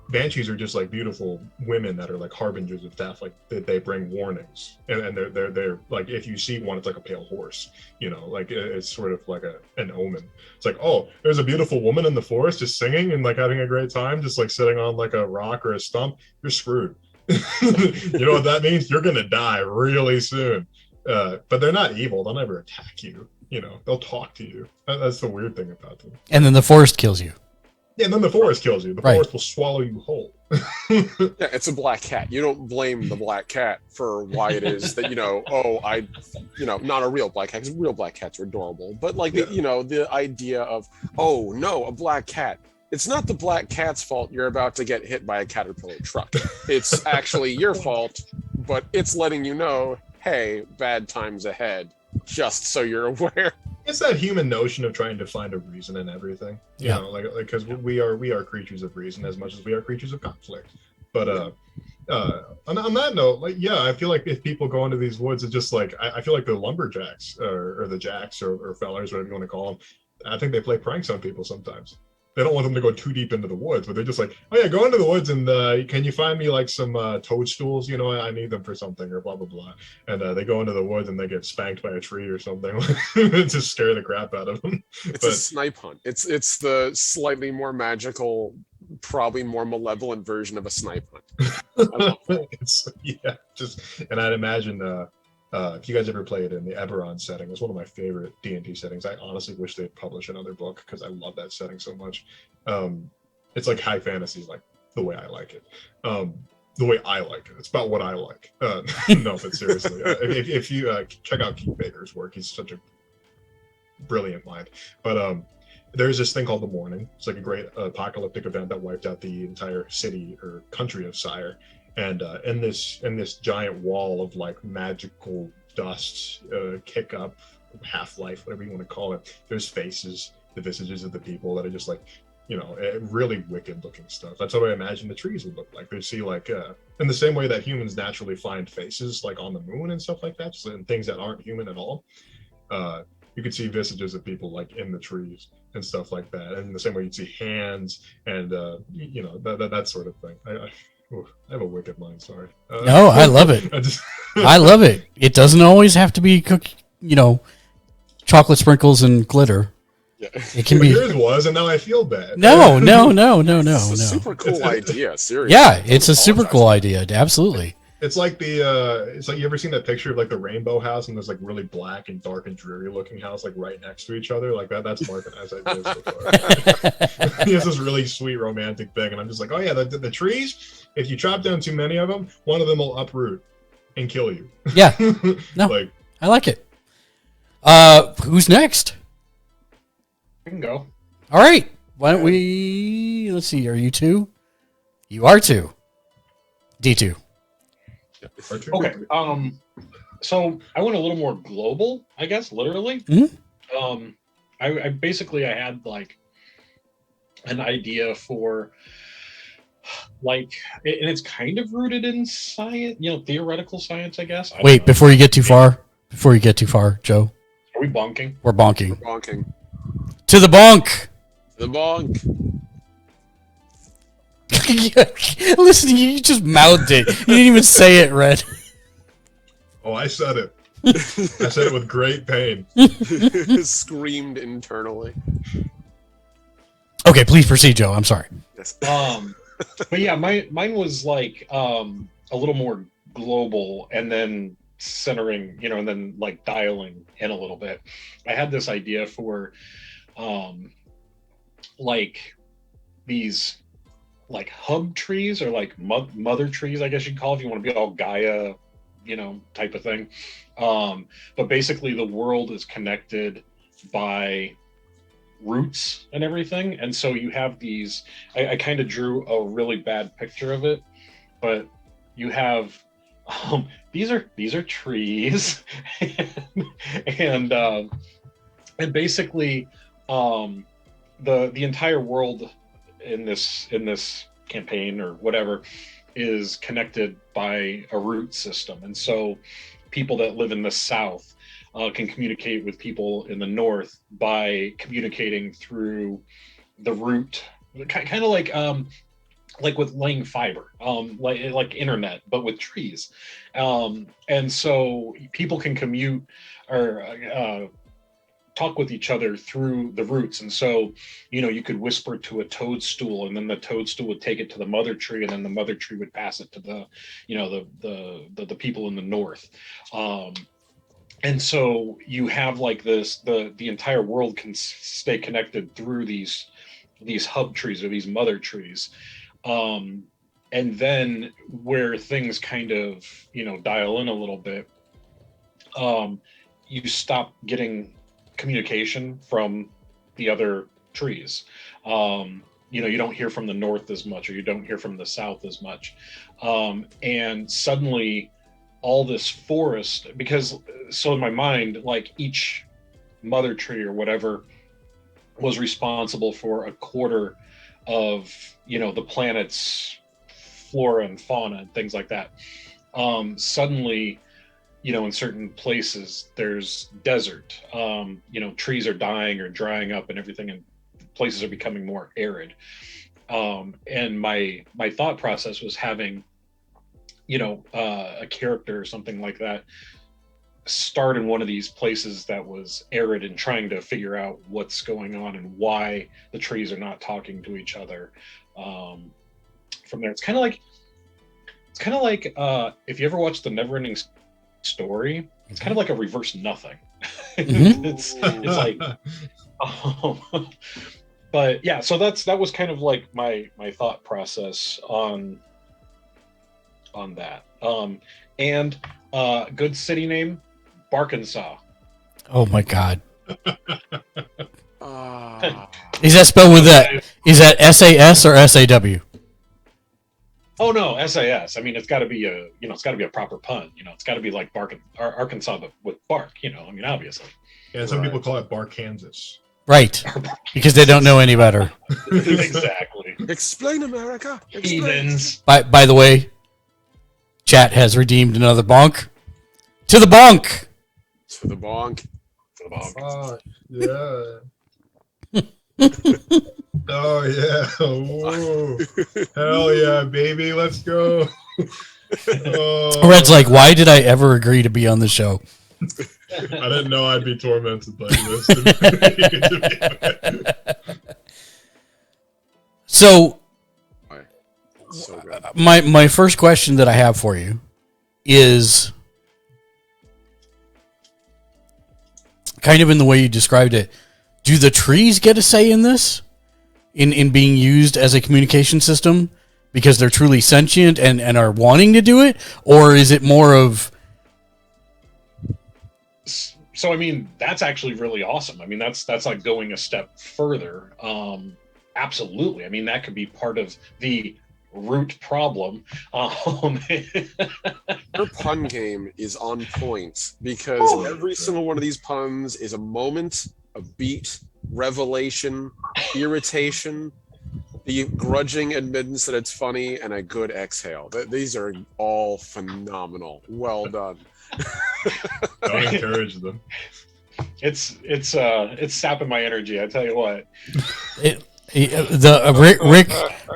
banshees are just like beautiful women that are like harbingers of death. Like they bring warnings, and they're like, if you see one, it's like a pale horse. You know, like it's sort of like an omen. It's like, oh, there's a beautiful woman in the forest just singing and like having a great time, just like sitting on like a rock or a stump. You're screwed. You know what that means? You're gonna die really soon. But they're not evil. They'll never attack you. You know, they'll talk to you. That's the weird thing about them. And then the forest kills you. Yeah, and then the forest kills you. The forest will swallow you whole. Yeah, it's a black cat. You don't blame the black cat for why it is that, not a real black cat, because real black cats are adorable. But like, the idea of, oh no, a black cat. It's not the black cat's fault you're about to get hit by a Caterpillar truck. It's actually your fault, but it's letting you know, hey, bad times ahead, just so you're aware. It's that human notion of trying to find a reason in everything. You know, like because we are creatures of reason as much as we are creatures of conflict. But on that note, like, I feel like if people go into these woods, it's just like I feel like the lumberjacks or the jacks or fellers, whatever you want to call them. I think they play pranks on people sometimes. They don't want them to go too deep into the woods, but they're just like, oh yeah, go into the woods and can you find me like some toadstools? You know, I need them for something, or blah, blah, blah. And they go into the woods and they get spanked by a tree or something to scare the crap out of them. It's a snipe hunt. It's the slightly more magical, probably more malevolent version of a snipe hunt. And I'd imagine if you guys ever played in the Eberron setting, it's one of my favorite D&D settings. I honestly wish they'd publish another book because I love that setting so much. It's like high fantasy, like the way I like it. The way I like it. It's about what I like. No, but seriously, if you check out Keith Baker's work, he's such a brilliant mind. But there's this thing called the Morning. It's like a great apocalyptic event that wiped out the entire city or country of Sire. And in this giant wall of like magical dust, kick up, half-life, whatever you want to call it, there's faces, the visages of the people that are just like, really wicked looking stuff. That's how I imagine the trees would look like. They see like in the same way that humans naturally find faces like on the moon and stuff like that, and things that aren't human at all. You could see visages of people like in the trees and stuff like that. And in the same way you'd see hands and that sort of thing. I have a wicked mind, sorry. No, I love it. I love it. It doesn't always have to be chocolate sprinkles and glitter. Yeah. It can But be. yours was, and now I feel bad. No. It's a super cool idea. Seriously. Yeah, it's a super cool idea. Absolutely. It's like it's like, you ever seen that picture of like the rainbow house, and there's like really black and dark and dreary looking house like right next to each other, like that's Mark and I's idea so far. He has this really sweet romantic thing, and I'm just like, oh yeah, the trees, if you chop down too many of them, one of them will uproot and kill you. Yeah. No. Like, I like it. Who's next? I can go. All right. Why don't we? Let's see. Are you two? You are two. D2. Okay. So I went a little more global, I guess, literally. Mm-hmm. I basically I had like an idea for like, and it's kind of rooted in science, theoretical science, I guess. Wait, before you get too far, Joe, are we bonking? we're bonking. Bonking. To the bonk. The bonk. Listen, you just mouthed it. You didn't even say it, Red. oh, I said it. I said it with great pain. Screamed internally. Okay, please proceed, Joe. I'm sorry. Yes. But yeah, mine was like a little more global, and then centering, and then like dialing in a little bit. I had this idea for like these like hub trees, or like mother trees, I guess you'd call it, if you want to be all Gaia, type of thing. But basically the world is connected by roots and everything, and so you have these, I kind of drew a really bad picture of it, but you have these are trees and basically the entire world in this campaign or whatever is connected by a root system, and so people that live in the south can communicate with people in the north by communicating through the root, kind of like with laying fiber, like internet, but with trees. And so people can commute or talk with each other through the roots. And so, you could whisper to a toadstool, and then the toadstool would take it to the mother tree, and then the mother tree would pass it to the, the people in the north. And so you have like this, the entire world can stay connected through these hub trees, or these mother trees. And then where things kind of, dial in a little bit, you stop getting communication from the other trees. You don't hear from the north as much, or you don't hear from the south as much. And suddenly all this forest, because so in my mind, like each mother tree or whatever was responsible for a quarter of, the planet's flora and fauna and things like that. Suddenly, in certain places there's desert, trees are dying or drying up and everything, and places are becoming more arid. And my thought process was having, a character or something like that start in one of these places that was arid and trying to figure out what's going on and why the trees are not talking to each other. From there, it's kind of like if you ever watch the Neverending Story, it's kind of like a reverse nothing. Mm-hmm. it's like but yeah, so that was kind of like my thought process on that. And good city name, Barkansas. Oh my God. Ah. Is that spelled with that? Is that SAS or SAW? Oh no, SAS. I mean, it's got to be a proper pun. It's got to be like Arkansas, but with bark. Obviously. Yeah, some people call it Bar Kansas. Right. Because they don't know any better. Exactly. Explain, America. Explain. Heathens. By the way, chat has redeemed another bonk. To the bonk. To the bonk. To the bonk. Yeah. Oh yeah! Whoa. Hell yeah, baby! Let's go. Oh. Red's like, why did I ever agree to be on the show? I didn't know I'd be tormented by this. So So good. my first question that I have for you is kind of in the way you described it. Do the trees get a say in this? In being used as a communication system because they're truly sentient and are wanting to do it? Or is it more of... So I mean, that's actually really awesome. I mean, that's like going a step further. Absolutely. I mean, that could be part of the root problem. Your pun game is on point because every single one of these puns is a moment, a beat, revelation, irritation, the grudging admittance that it's funny, and a good exhale. These are all phenomenal. Well done. Don't encourage them. It's sapping my energy. I tell you what.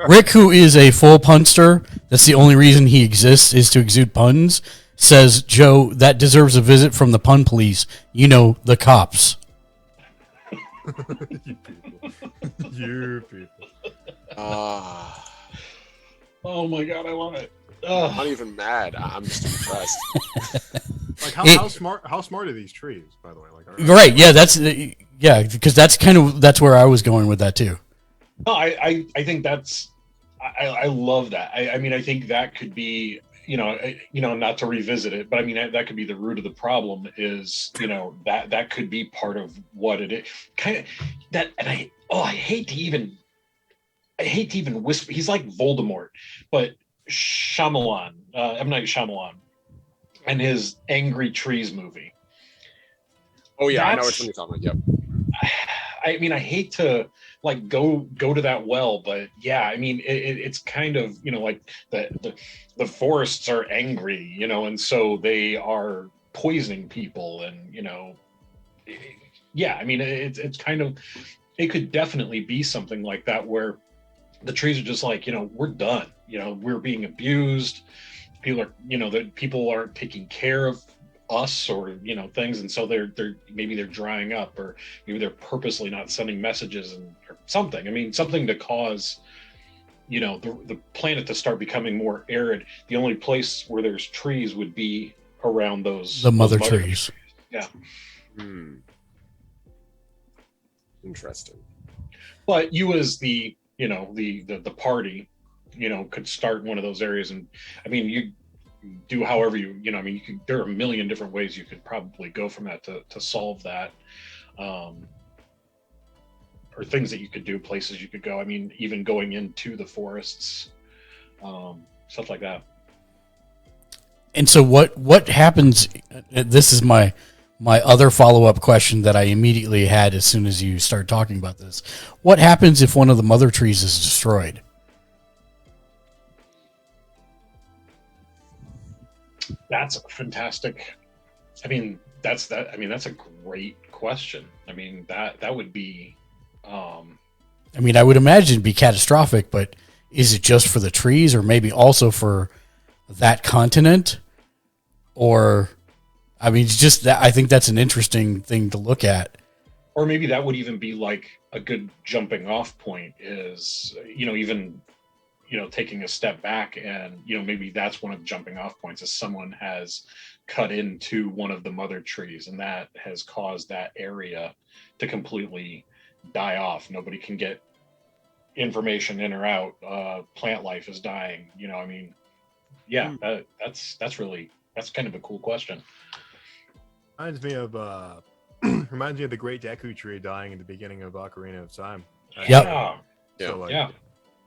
Rick, who is a full punster, that's the only reason he exists is to exude puns, says, Joe, that deserves a visit from the pun police. You know, the cops. You people. Oh my god, I love it. I'm not even mad. I'm just impressed. Like how smart are these trees, by the way? Like, Right, yeah, because that's where I was going with that too. No, I think that's I love that. I mean, I think that could be, not to revisit it, but I mean that could be the root of the problem is, that could be part of what it is. Kind of that, and I hate to even whisper. He's like Voldemort, but Shyamalan, M. Night Shyamalan, and his Angry Trees movie. Oh yeah, I know which one you're talking about. Yep. I mean, I hate to like go to that well, but yeah, I mean, it's kind of, like the forests are angry, and so they are poisoning people, and yeah, I mean, it's kind of, it could definitely be something like that where the trees are just like, we're done, we're being abused, people aren't taking care of us or things, and so they're maybe they're drying up, or maybe they're purposely not sending messages or something. I mean, something to cause the planet to start becoming more arid. The only place where there's trees would be around the mother trees. Yeah. Interesting. But you as the party, could start one of those areas, and I mean, you do however I mean, there are a million different ways you could probably go from that to solve that, or things that you could do, places you could go. I mean, even going into the forests, stuff like that. And so what happens, this is my other follow-up question that I immediately had as soon as you started talking about this. What happens if one of the mother trees is destroyed? That's fantastic. I mean, that's a great question. I mean, that would be, I mean, I would imagine it'd be catastrophic, but is it just for the trees, or maybe also for that continent? Or, I mean, it's just that I think that's an interesting thing to look at. Or maybe that would even be like a good jumping off point is, even, taking a step back, and, maybe that's one of the jumping off points is someone has cut into one of the mother trees, and that has caused that area to completely die off. Nobody can get information in or out. Plant life is dying. I mean, yeah, that's kind of a cool question. Reminds me of the Great Deku Tree dying in the beginning of Ocarina of Time. Yep. So Yeah.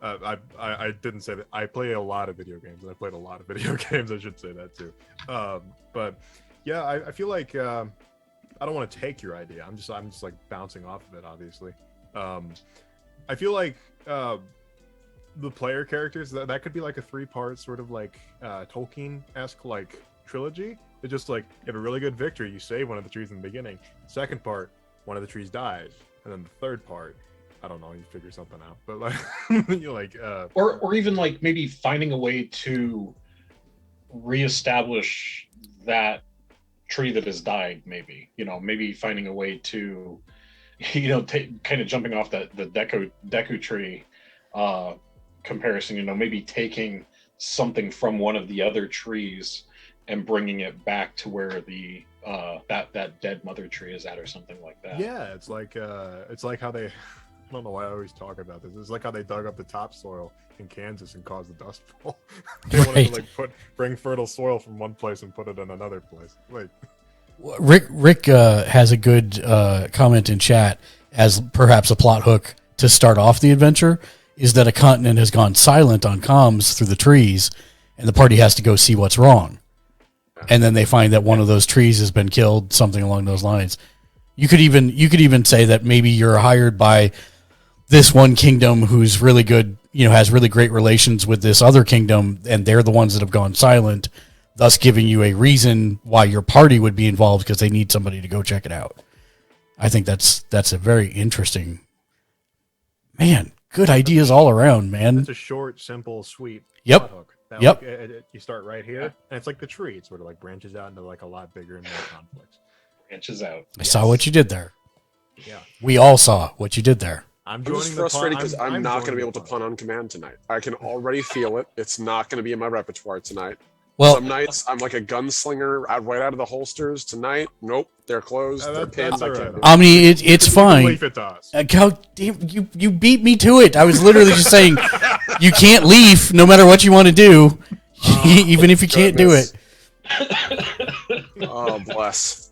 I didn't say that. I play a lot of video games, and I played a lot of video games. I should say that too. But yeah, I feel like I don't want to take your idea. I'm just like bouncing off of it. Obviously, I feel like the player characters that could be like a 3-part sort of like Tolkien-esque like trilogy. It's just like you have a really good victory, you save one of the trees in the beginning. Second part, one of the trees dies, and then the third part, I don't know, you figure something out. But like you're like or even like maybe finding a way to reestablish that tree that has died, maybe maybe finding a way to kind of jumping off the Deku tree, comparison. Maybe taking something from one of the other trees and bringing it back to where the that dead mother tree is at, or something like that. Yeah, it's like how they. I don't know why I always talk about this. It's like how they dug up the topsoil in Kansas and caused the Dust Bowl. They wanted to bring fertile soil from one place and put it in another place. Like Rick has a good comment in chat as perhaps a plot hook to start off the adventure, is that a continent has gone silent on comms through the trees, and the party has to go see what's wrong. And then they find that one of those trees has been killed, something along those lines. You could even say that maybe you're hired by this one kingdom who's really good, has really great relations with this other kingdom, and they're the ones that have gone silent, thus giving you a reason why your party would be involved, because they need somebody to go check it out. I think that's a very interesting, man, good ideas all around, man. it's a short, simple, sweet Yep. plot hook. That, Yep. You start right here, and it's like the tree. It sort of like branches out into like a lot bigger and more conflicts. Branches out. I saw what you did there. Yeah. We all saw what you did there. I'm just frustrated because I'm not going to be able to pun on command tonight. I can already feel it. It's not going to be in my repertoire tonight. Well, some nights I'm like a gunslinger right out of the holsters. Tonight, nope, they're closed. They're pinned. I can't do it. Omni, it's fine. Leave it to us. God damn, you beat me to it. I was literally just saying you can't leave no matter what you want to do, even if you can't do it. Oh, bless.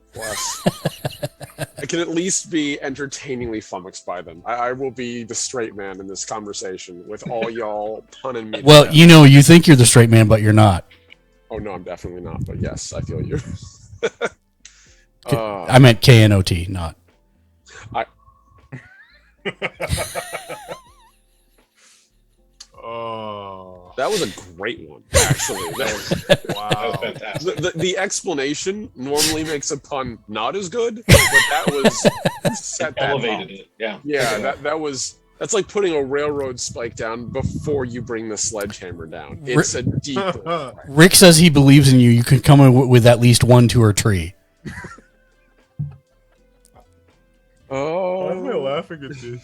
I can at least be entertainingly flummoxed by them. I will be the straight man in this conversation with all y'all punning me. Well, you think you're the straight man, but you're not. Oh, no, I'm definitely not. But yes, I feel you. I meant KNOT, not. Oh, that was a great one, actually. That was wow. That was fantastic. the explanation normally makes a pun not as good, but that was set that Elevated up. it. Yeah. Yeah, that's like putting a railroad spike down before you bring the sledgehammer down. It's a deep. Rick says he believes in you. You can come in with at least 1 to a tree. Oh, Why am I laughing at this?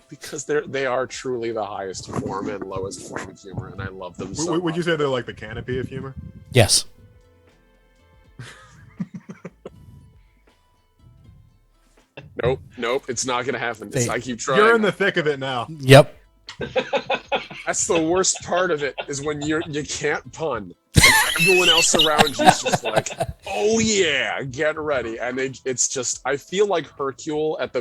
because they are truly the highest form and lowest form of humor, and I love them so Would much. you say they're like the canopy of humor? Yes. Nope, it's not gonna happen. I keep trying. You're in the thick of it now. Yep. That's the worst part of it, is when you can't pun. And everyone else around you is just like, oh yeah, get ready. And it's just, I feel like Hercule at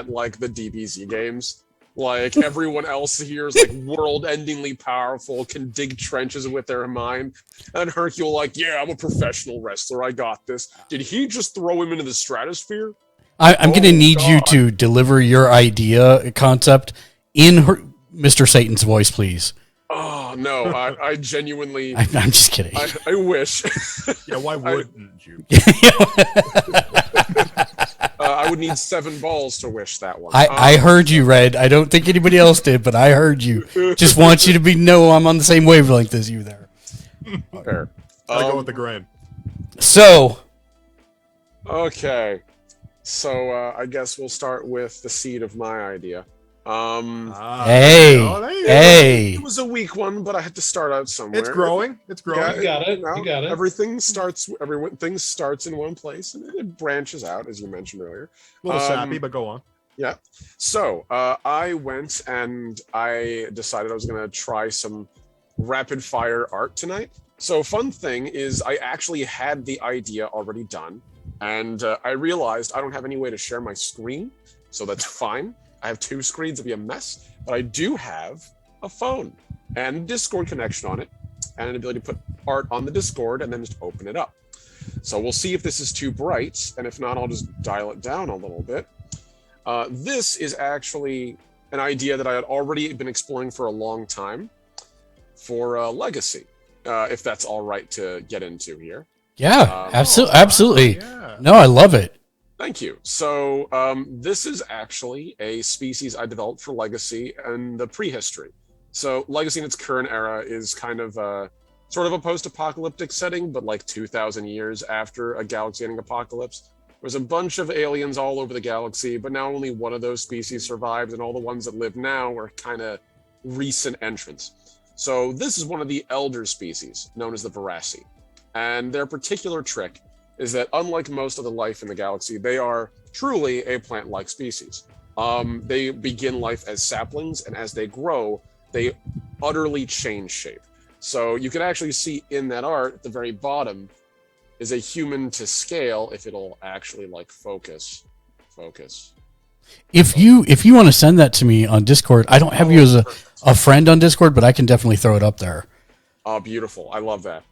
like the DBZ games. Like everyone else here is like world-endingly powerful, can dig trenches with their mind. And Hercule like, yeah, I'm a professional wrestler. I got this. Did he just throw him into the stratosphere? I'm going to need you to deliver your idea concept in Mr. Satan's voice, please. Oh, no. I genuinely... I'm just kidding. I wish. Yeah, why wouldn't you? I would need 7 balls to wish that one. I heard you, Red. I don't think anybody else did, but I heard you. Just want you to know I'm on the same wavelength as you there. Fair. I go with the grain. So... Okay. So I guess we'll start with the seed of my idea. Hey, hey. It was a weak one, but I had to start out somewhere. It's growing. Yeah, You got it. Everything starts in one place and it branches out, as you mentioned earlier. A little sappy, but go on. Yeah. So I went and I decided I was going to try some rapid fire art tonight. So fun thing is I actually had the idea already done. And I realized I don't have any way to share my screen, so that's fine. I have 2 screens, it'll be a mess, but I do have a phone and a Discord connection on it, and an ability to put art on the Discord and then just open it up. So we'll see if this is too bright, and if not, I'll just dial it down a little bit. This is actually an idea that I had already been exploring for a long time for Legacy, if that's all right to get into here. Yeah, absolutely. Yeah. No, I love it. Thank you. So this is actually a species I developed for Legacy and the prehistory. So Legacy in its current era is kind of sort of a post-apocalyptic setting, but like 2,000 years after a galaxy-ending apocalypse. There's a bunch of aliens all over the galaxy, but now only one of those species survives, and all the ones that live now are kind of recent entrants. So this is one of the elder species, known as the Verasi. And their particular trick is that, unlike most of the life in the galaxy, they are truly a plant-like species. They begin life as saplings, and as they grow, they utterly change shape. So you can actually see in that art at the very bottom is a human to scale, if it'll actually like focus. If you want to send that to me on Discord, I don't have you as a friend on Discord, but I can definitely throw it up there. Oh, beautiful. I love that.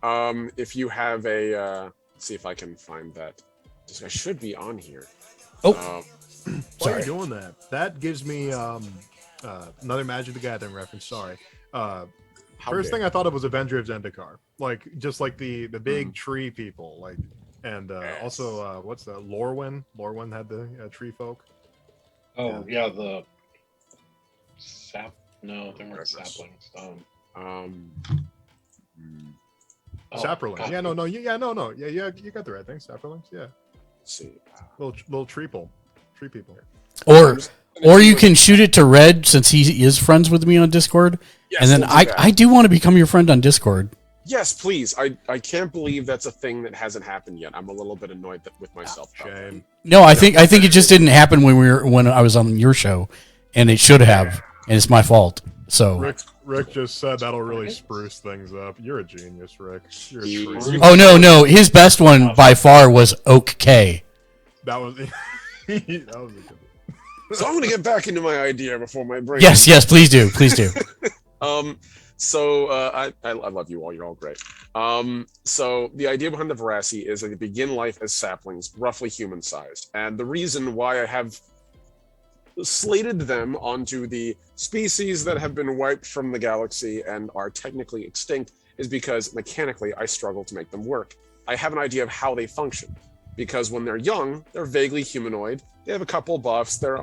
If you have a, let's see if I can find that. This guy should be on here. Oh, While you're doing that, that gives me another Magic the Gathering reference. Sorry. First thing I thought of was Avenger of Zendikar, like just like the big tree people, like, and also what's that? Lorwyn. Lorwyn had the tree folk. Oh yeah, the sap. No, they weren't saplings. Sapperling. God. Yeah, no. Yeah, you got the right thing. Sapperlings. Yeah. Let's see. Little tree people. Or you can shoot it to Red, since he is friends with me on Discord. Yes, and then I do want to become your friend on Discord. Yes, please. I can't believe that's a thing that hasn't happened yet. I'm a little bit annoyed with myself. Shame. No, I think it just didn't happen when I was on your show, and it should have, and it's my fault. So Rick just said that'll really spruce things up. You're a genius, Rick. You're a tree. Oh no, his best one by far was Oak K. That was that was a good one. So I'm going to get back into my idea before my brain. Yes, please do. I love you all. You're all great. So the idea behind the Verasi is that they begin life as saplings, roughly human-sized. And the reason why I have slated them onto the species that have been wiped from the galaxy and are technically extinct is because mechanically I struggle to make them work. I have an idea of how they function. Because when they're young, they're vaguely humanoid. They have a couple buffs. They're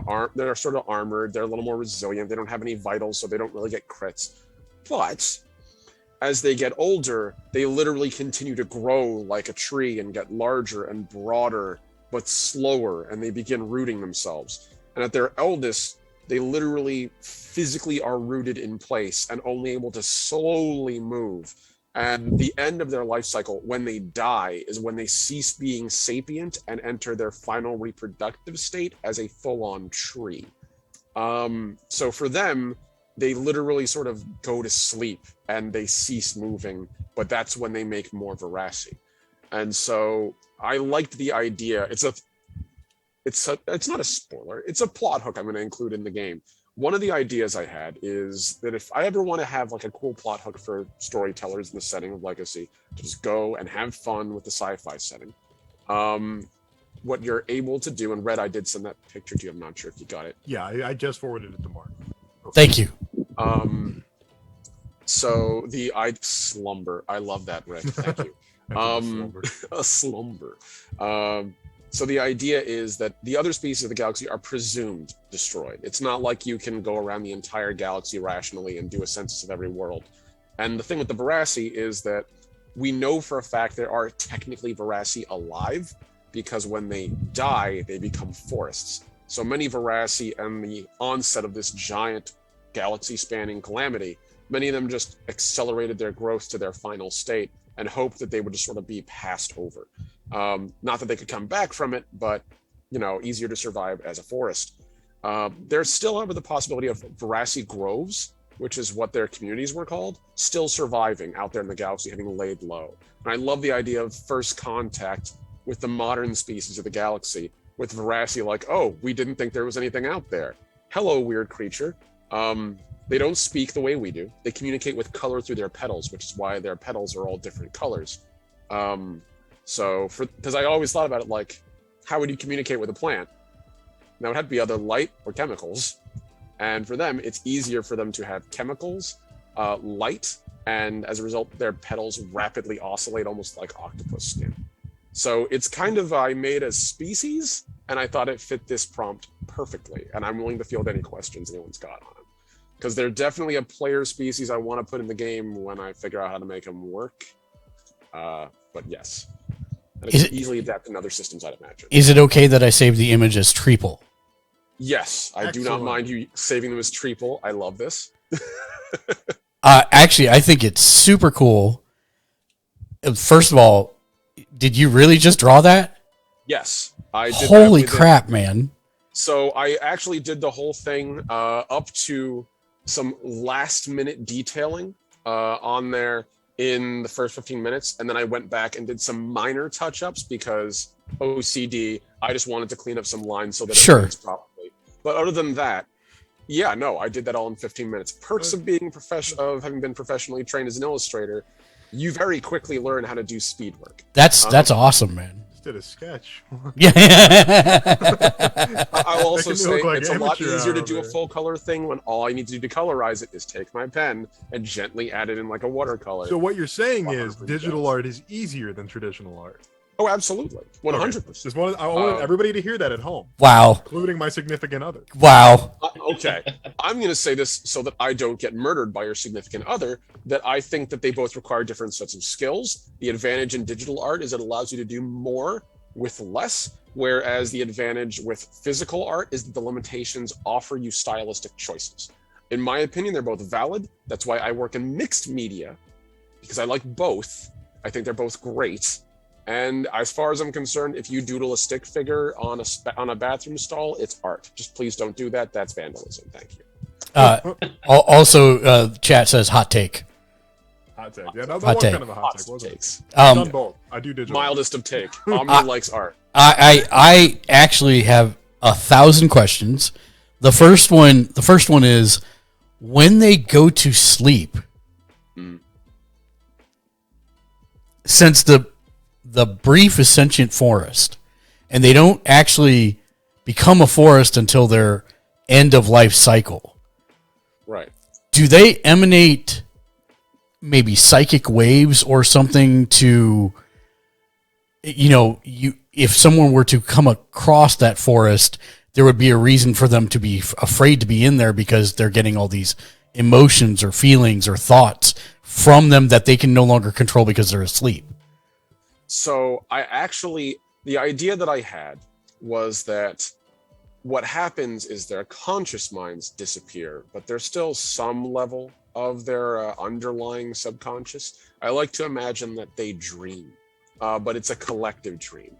sort of armored. They're a little more resilient. They don't have any vitals, so they don't really get crits. But as they get older, they literally continue to grow like a tree and get larger and broader, but slower, and they begin rooting themselves. And at their eldest, they literally physically are rooted in place and only able to slowly move. And the end of their life cycle, when they die, is when they cease being sapient and enter their final reproductive state as a full-on tree. So for them, they literally sort of go to sleep and they cease moving, but that's when they make more Verasi. And so I liked the idea. It's not a spoiler. It's a plot hook I'm going to include in the game. One of the ideas I had is that if I ever want to have like a cool plot hook for storytellers in the setting of Legacy, to just go and have fun with the sci-fi setting. What you're able to do, and Red, I did send that picture to you. I'm not sure if you got it. Yeah, I just forwarded it to Mark. Thank you. So I slumber. I love that, Rick. Thank you. A slumber. So the idea is that the other species of the galaxy are presumed destroyed. It's not like you can go around the entire galaxy rationally and do a census of every world. And the thing with the Verasi is that we know for a fact there are technically Verasi alive, because when they die, they become forests. So many Verasi and the onset of this giant galaxy-spanning calamity, many of them just accelerated their growth to their final state and hoped that they would just sort of be passed over. Not that they could come back from it, but, easier to survive as a forest. There's still, however, the possibility of Verasi groves, which is what their communities were called, still surviving out there in the galaxy, having laid low. And I love the idea of first contact with the modern species of the galaxy, with Verasi like, oh, we didn't think there was anything out there. Hello, weird creature. They don't speak the way we do. They communicate with color through their petals, which is why their petals are all different colors. Because I always thought about it like, how would you communicate with a plant? Now, it had to be either light or chemicals. And for them, it's easier for them to have chemicals, light, and as a result, their petals rapidly oscillate almost like octopus skin. So it's kind of, I made a species, and I thought it fit this prompt perfectly. And I'm willing to field any questions anyone's got on it. Because they're definitely a player species I want to put in the game when I figure out how to make them work. But yes. and it Is can it- easily adapt in other systems, I'd imagine. Is it okay that I save the image as treeple? Yes, I do not Excellent. mind you saving them as treeple. I love this. Actually, I think it's super cool. First of all, did you really just draw that? Yes, I did. Holy that within- crap, man. So I actually did the whole thing up to some last minute detailing on there in the first 15 minutes. And then I went back and did some minor touch ups because OCD, I just wanted to clean up some lines so that Sure. it reads properly. But other than that, yeah, no, I did that all in 15 minutes. Perks of being of having been professionally trained as an illustrator, you very quickly learn how to do speed work. That's awesome, man. Just did a sketch. Yeah. I'll also Making me say look like it's a lot amateur easier to out do a there. full color thing when all I need to do to colorize it is take my pen and gently add it in like a watercolor. So what you're saying is 100%. digital art is easier than traditional art. Oh, absolutely, 100%. Just wanted, I wanted everybody to hear that at home, Wow. including my significant other. Wow. Okay, I'm going to say this so that I don't get murdered by your significant other, that I think that they both require different sets of skills. The advantage in digital art is it allows you to do more with less, whereas the advantage with physical art is that the limitations offer you stylistic choices. In my opinion, they're both valid. That's why I work in mixed media, because I like both. I think they're both great. And as far as I'm concerned, if you doodle a stick figure on a bathroom stall, it's art. Just please don't do that. That's vandalism. Thank you. Also, chat says hot take. Hot take. Yeah, that Hot was take. kind of a hot Lots take, of wasn't it? takes. I've done both. I do digital. Mildest of take. Omni likes art. I actually have 1,000 questions. The first one is when they go to sleep. Since the brief is sentient forest, and they don't actually become a forest until their end of life cycle. Right. Do they emanate maybe psychic waves or something to, if someone were to come across that forest, there would be a reason for them to be afraid to be in there because they're getting all these emotions or feelings or thoughts from them that they can no longer control because they're asleep. So the idea that I had was that what happens is their conscious minds disappear, but there's still some level of their underlying subconscious. I like to imagine that they dream, but it's a collective dream.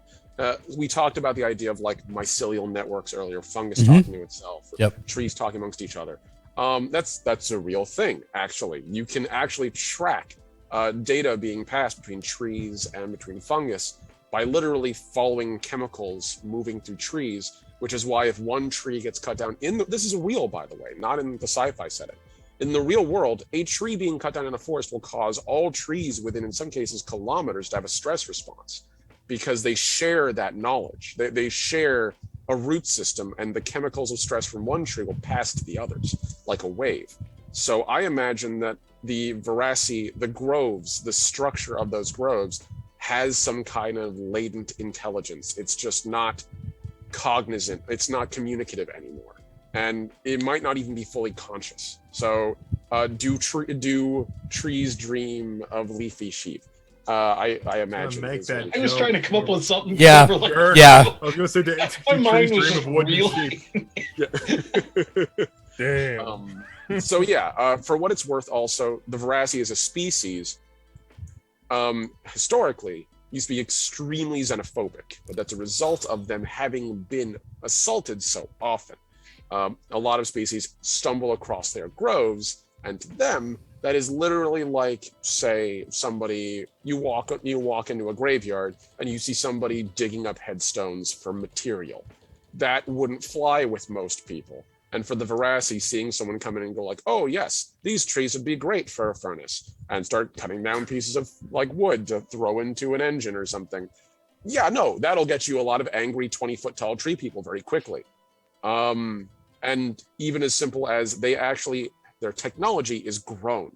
We talked about the idea of like mycelial networks earlier, fungus talking to itself, trees talking amongst each other. That's a real thing, actually. You can actually track data being passed between trees and between fungus by literally following chemicals moving through trees, which is why if one tree gets cut down this is real, by the way, not in the sci-fi setting. In the real world, a tree being cut down in a forest will cause all trees within, in some cases, kilometers to have a stress response because they share that knowledge. They share a root system, and the chemicals of stress from one tree will pass to the others like a wave. So I imagine that the veracy, the groves, the structure of those groves has some kind of latent intelligence. It's just not cognizant. It's not communicative anymore. And it might not even be fully conscious. So do trees dream of leafy sheep? I imagine. make that I was trying to come up with something. Yeah. clever, like, Yeah. I was gonna say My mind was dream just of wood and reeling. sheep. Damn. So yeah, for what it's worth, also the veracy as a species, historically used to be extremely xenophobic, but that's a result of them having been assaulted so often. A lot of species stumble across their groves, and to them, that is literally like, say, somebody you walk into a graveyard and you see somebody digging up headstones for material. That wouldn't fly with most people. And for the veracy, seeing someone come in and go like, oh yes, these trees would be great for a furnace, and start cutting down pieces of like wood to throw into an engine or something. Yeah, no, that'll get you a lot of angry 20-foot tall tree people very quickly. And even as simple as their technology is grown.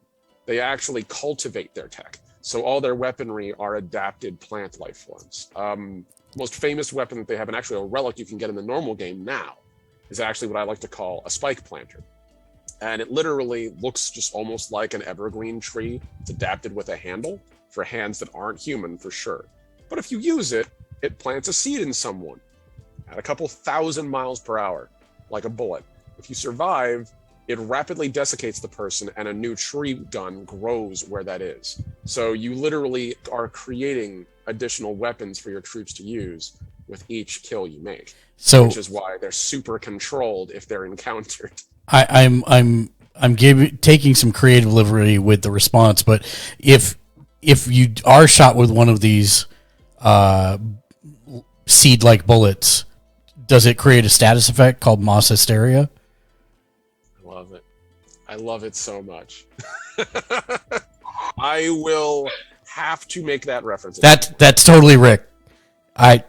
They actually cultivate their tech. So all their weaponry are adapted plant life forms. Most famous weapon that they have, and actually a relic you can get in the normal game now, is actually what I like to call a spike planter. And it literally looks just almost like an evergreen tree. It's adapted with a handle for hands that aren't human, for sure. But if you use it, it plants a seed in someone at a couple thousand miles per hour, like a bullet. If you survive, it rapidly desiccates the person and a new tree gun grows where that is. So you literally are creating additional weapons for your troops to use with each kill you make. So which is why they're super controlled if they're encountered. I'm taking some creative liberty with the response, but if you are shot with one of these seed-like bullets, does it create a status effect called moss hysteria? I love it. I love it so much. I will have to make that reference. That's totally Rick. I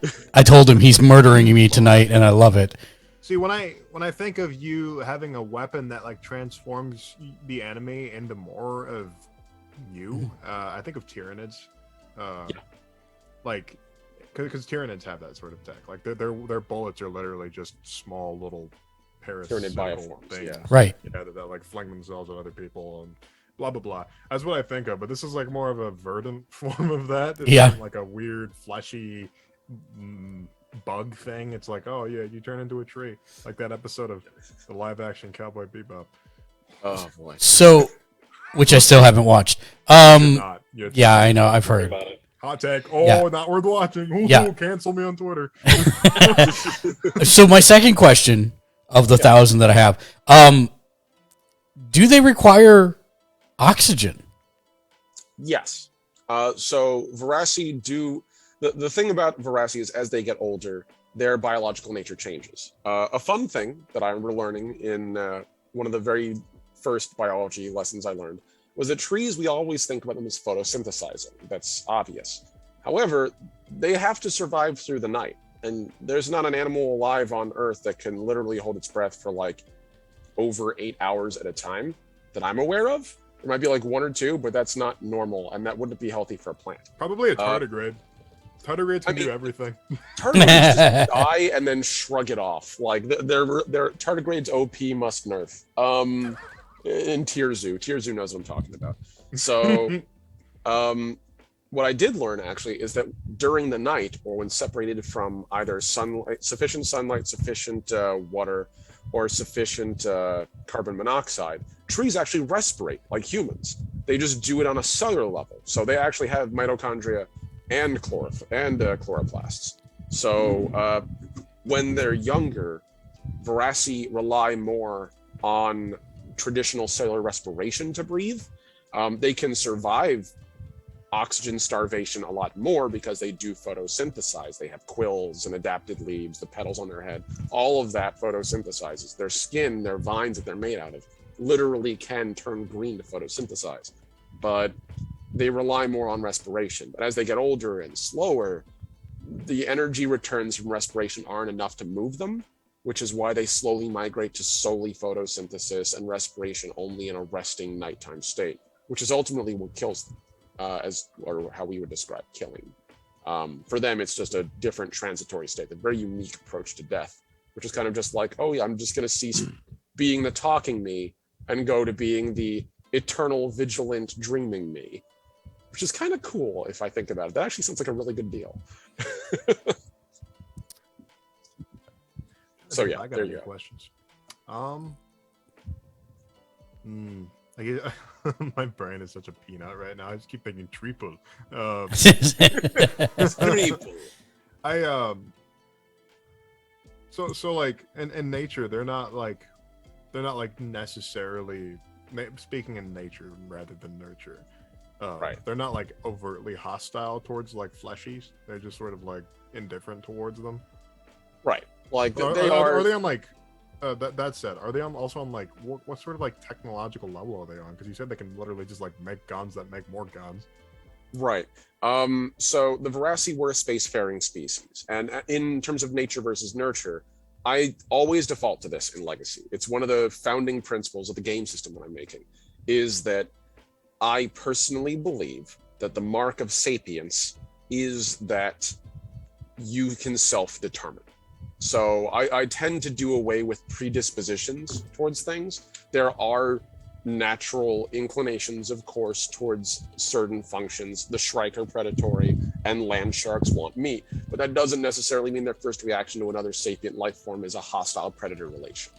told him he's murdering me tonight, and I love it. See, when I think of you having a weapon that like transforms the enemy into more of you, I think of Tyranids. Like, because Tyranids have that sort of tech. Like their bullets are literally just small little Tyranid bioforms, things, right? Yeah, that like fling themselves at other people and blah blah blah. That's what I think of. But this is like more of a verdant form of that. It's Yeah, like a weird fleshy bug thing. It's like, oh yeah, you turn into a tree, like that episode of the live action Cowboy Bebop. Oh boy. So, which I still haven't watched. Yeah, I know. I've heard about it. Hot take. Oh, Yeah. not worth watching. Ooh, Yeah. Cancel me on Twitter. So my second question of the 1,000 that I have, do they require oxygen? Yes. So Verasi do the thing about Verasi is as they get older, their biological nature changes. A fun thing that I remember learning in one of the very first biology lessons I learned was that trees, we always think about them as photosynthesizing. That's obvious. However, they have to survive through the night. And there's not an animal alive on Earth that can literally hold its breath for like over 8 hours at a time that I'm aware of. There might be like one or two, but that's not normal, and that wouldn't be healthy for a plant. Probably a tardigrade. Tardigrades can do everything. Tardigrades just die and then shrug it off. Like their tardigrades OP must nerf. In Tierzu knows what I'm talking about. So, what I did learn actually is that during the night, or when separated from either sufficient sunlight, sufficient water, or sufficient carbon monoxide, trees actually respirate like humans. They just do it on a cellular level. So they actually have mitochondria and chloroplasts. So when they're younger, Verasi rely more on traditional cellular respiration to breathe. They can survive oxygen starvation a lot more because they do photosynthesize. They have quills and adapted leaves, the petals on their head. All of that photosynthesizes. Their skin, their vines that they're made out of, literally can turn green to photosynthesize. But they rely more on respiration. But as they get older and slower, the energy returns from respiration aren't enough to move them, which is why they slowly migrate to solely photosynthesis and respiration only in a resting nighttime state, which is ultimately what kills them, or how we would describe killing. For them, it's just a different transitory state, a very unique approach to death, which is kind of just like, oh yeah, I'm just going to cease being the talking me and go to being the eternal, vigilant, dreaming me, which is kind of cool if I think about it. That actually sounds like a really good deal. So yeah, I got there any you go. questions. My brain is such a peanut right now. I just keep thinking triple. So like in nature, they're not like necessarily speaking in nature rather than nurture. Right. They're not like overtly hostile towards like fleshies. They're just sort of like indifferent towards them. Right. Like Are they they on like that said, are they also on like what sort of like technological level are they on? Because you said they can literally just like make guns that make more guns. Right. So the Verasi were a spacefaring species, and in terms of nature versus nurture, I always default to this in Legacy. It's one of the founding principles of the game system that I'm making, is that I personally believe that the mark of sapience is that you can self-determine. So I tend to do away with predispositions towards things. There are natural inclinations, of course, towards certain functions. The Shrike are predatory, and land sharks want meat. But that doesn't necessarily mean their first reaction to another sapient life form is a hostile predator relation.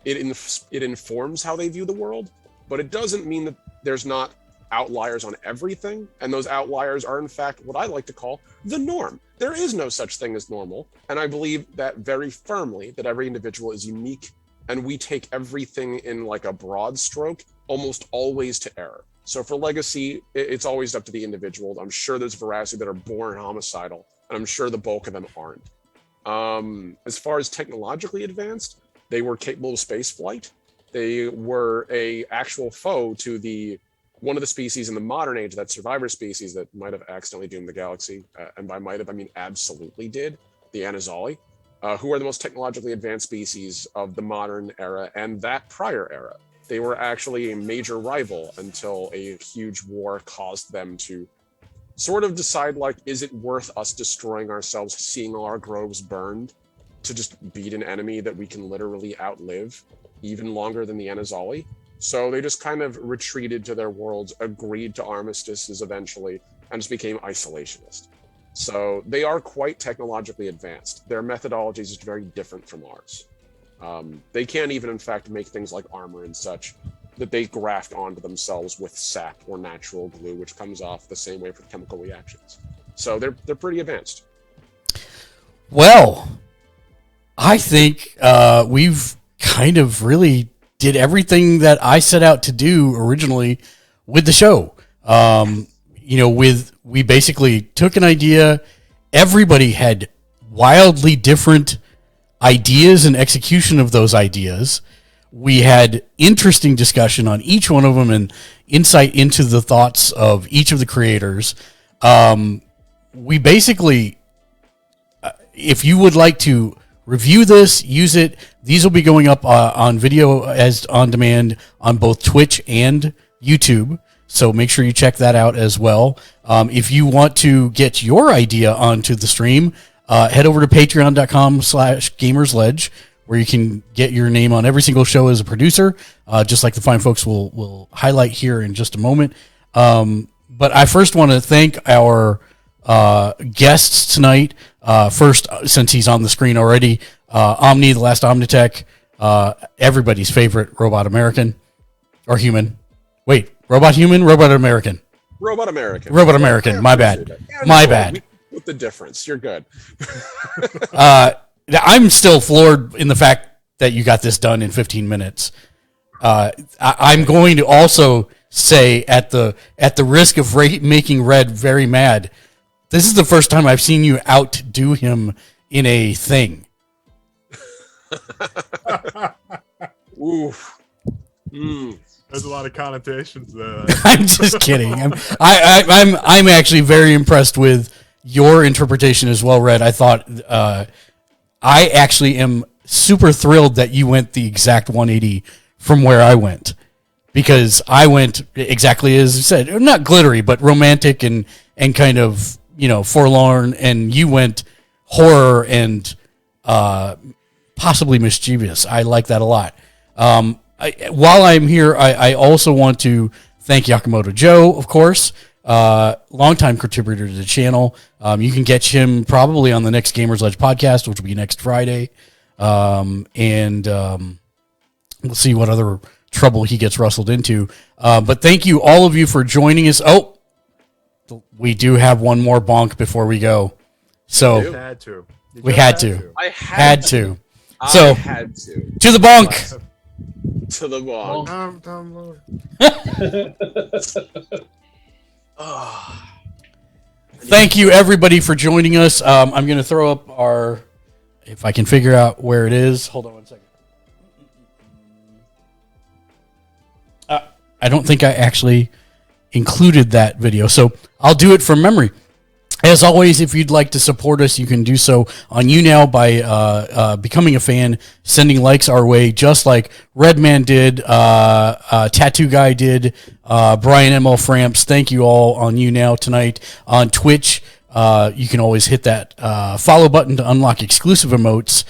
It informs how they view the world, but it doesn't mean that there's not outliers on everything. And those outliers are, in fact, what I like to call the norm. There is no such thing as normal. And I believe that very firmly, that every individual is unique, and we take everything in like a broad stroke, almost always to error. So for legacy, it's always up to the individual. I'm sure there's veracity that are born homicidal, and I'm sure the bulk of them aren't. As far as technologically advanced, they were capable of space flight. They were a actual foe to one of the species in the modern age, that survivor species that might have accidentally doomed the galaxy. And by might have, I mean absolutely did, the Anazali. Who are the most technologically advanced species of the modern era and that prior era. They were actually a major rival until a huge war caused them to sort of decide, like, is it worth us destroying ourselves, seeing all our groves burned, to just beat an enemy that we can literally outlive even longer than the Anazali? So they just kind of retreated to their worlds, agreed to armistices eventually, and just became isolationist. So they are quite technologically advanced. Their methodology is just very different from ours. They can't even, in fact, make things like armor and such that they graft onto themselves with sap or natural glue, which comes off the same way for chemical reactions. So they're pretty advanced. Well, I think we've kind of really did everything that I set out to do originally with the show. We basically took an idea. Everybody had wildly different ideas and execution of those ideas. We had interesting discussion on each one of them and insight into the thoughts of each of the creators. We basically, if you would like to review this, use it, these will be going up on video as on demand on both Twitch and YouTube. So make sure you check that out as well. If you want to get your idea onto the stream, head over to patreon.com/gamersledge, where you can get your name on every single show as a producer, just like the fine folks will highlight here in just a moment. But I first want to thank our guests tonight. First, since he's on the screen already, Omni, the last Omnitech, everybody's favorite robot American, or human. Wait. Robot human, robot American. Robot American. Robot American. My bad. My bad. With the difference, you're good. I'm still floored in the fact that you got this done in 15 minutes. I'm going to also say, at the risk of making Red very mad, this is the first time I've seen you outdo him in a thing. Oof. There's a lot of connotations there. I'm just kidding. I'm actually very impressed with your interpretation as well, Red. I thought I actually am super thrilled that you went the exact 180 from where I went, because I went exactly as you said, not glittery, but romantic and kind of, forlorn, and you went horror and possibly mischievous. I like that a lot. While I'm here, I also want to thank Yakamoto Joe, of course, longtime contributor to the channel. You can catch him probably on the next Gamers Ledge podcast, which will be next Friday. And we'll see what other trouble he gets rustled into. But thank you, all of you, for joining us. Oh, we do have one more bonk before we go. So You had to. we had to. I Had to. I So had to. to the bonk. To the wall. Thank you, everybody, for joining us. I'm going to throw up our, if I can figure out where it is. Hold on one second. I don't think I actually included that video, so I'll do it from memory. As always, if you'd like to support us, you can do so on YouNow by becoming a fan, sending likes our way, just like Redman did, Tattoo Guy did, Brian ML Framps. Thank you all on YouNow tonight. On Twitch, you can always hit that follow button to unlock exclusive emotes.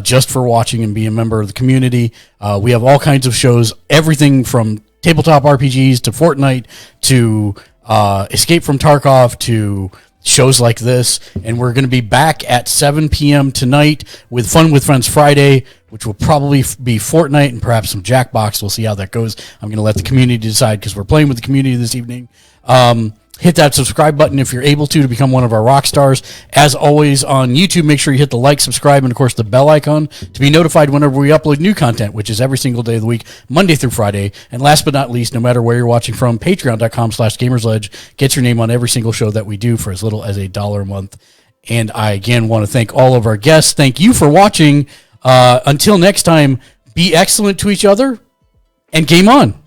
just for watching and being a member of the community. We have all kinds of shows, everything from tabletop RPGs to Fortnite to Escape from Tarkov to shows like this, and we're going to be back at 7 p.m. tonight with Fun with Friends Friday, which will probably be Fortnite and perhaps some Jackbox. We'll see how that goes. I'm going to let the community decide because we're playing with the community this evening. Hit that subscribe button if you're able to become one of our rock stars. As always on YouTube, make sure you hit the like, subscribe, and of course the bell icon to be notified whenever we upload new content, which is every single day of the week, Monday through Friday. And last but not least, no matter where you're watching from, patreon.com/gamersledge gets your name on every single show that we do for as little as $1 a month. And I again want to thank all of our guests. Thank you for watching. Until next time, be excellent to each other and game on.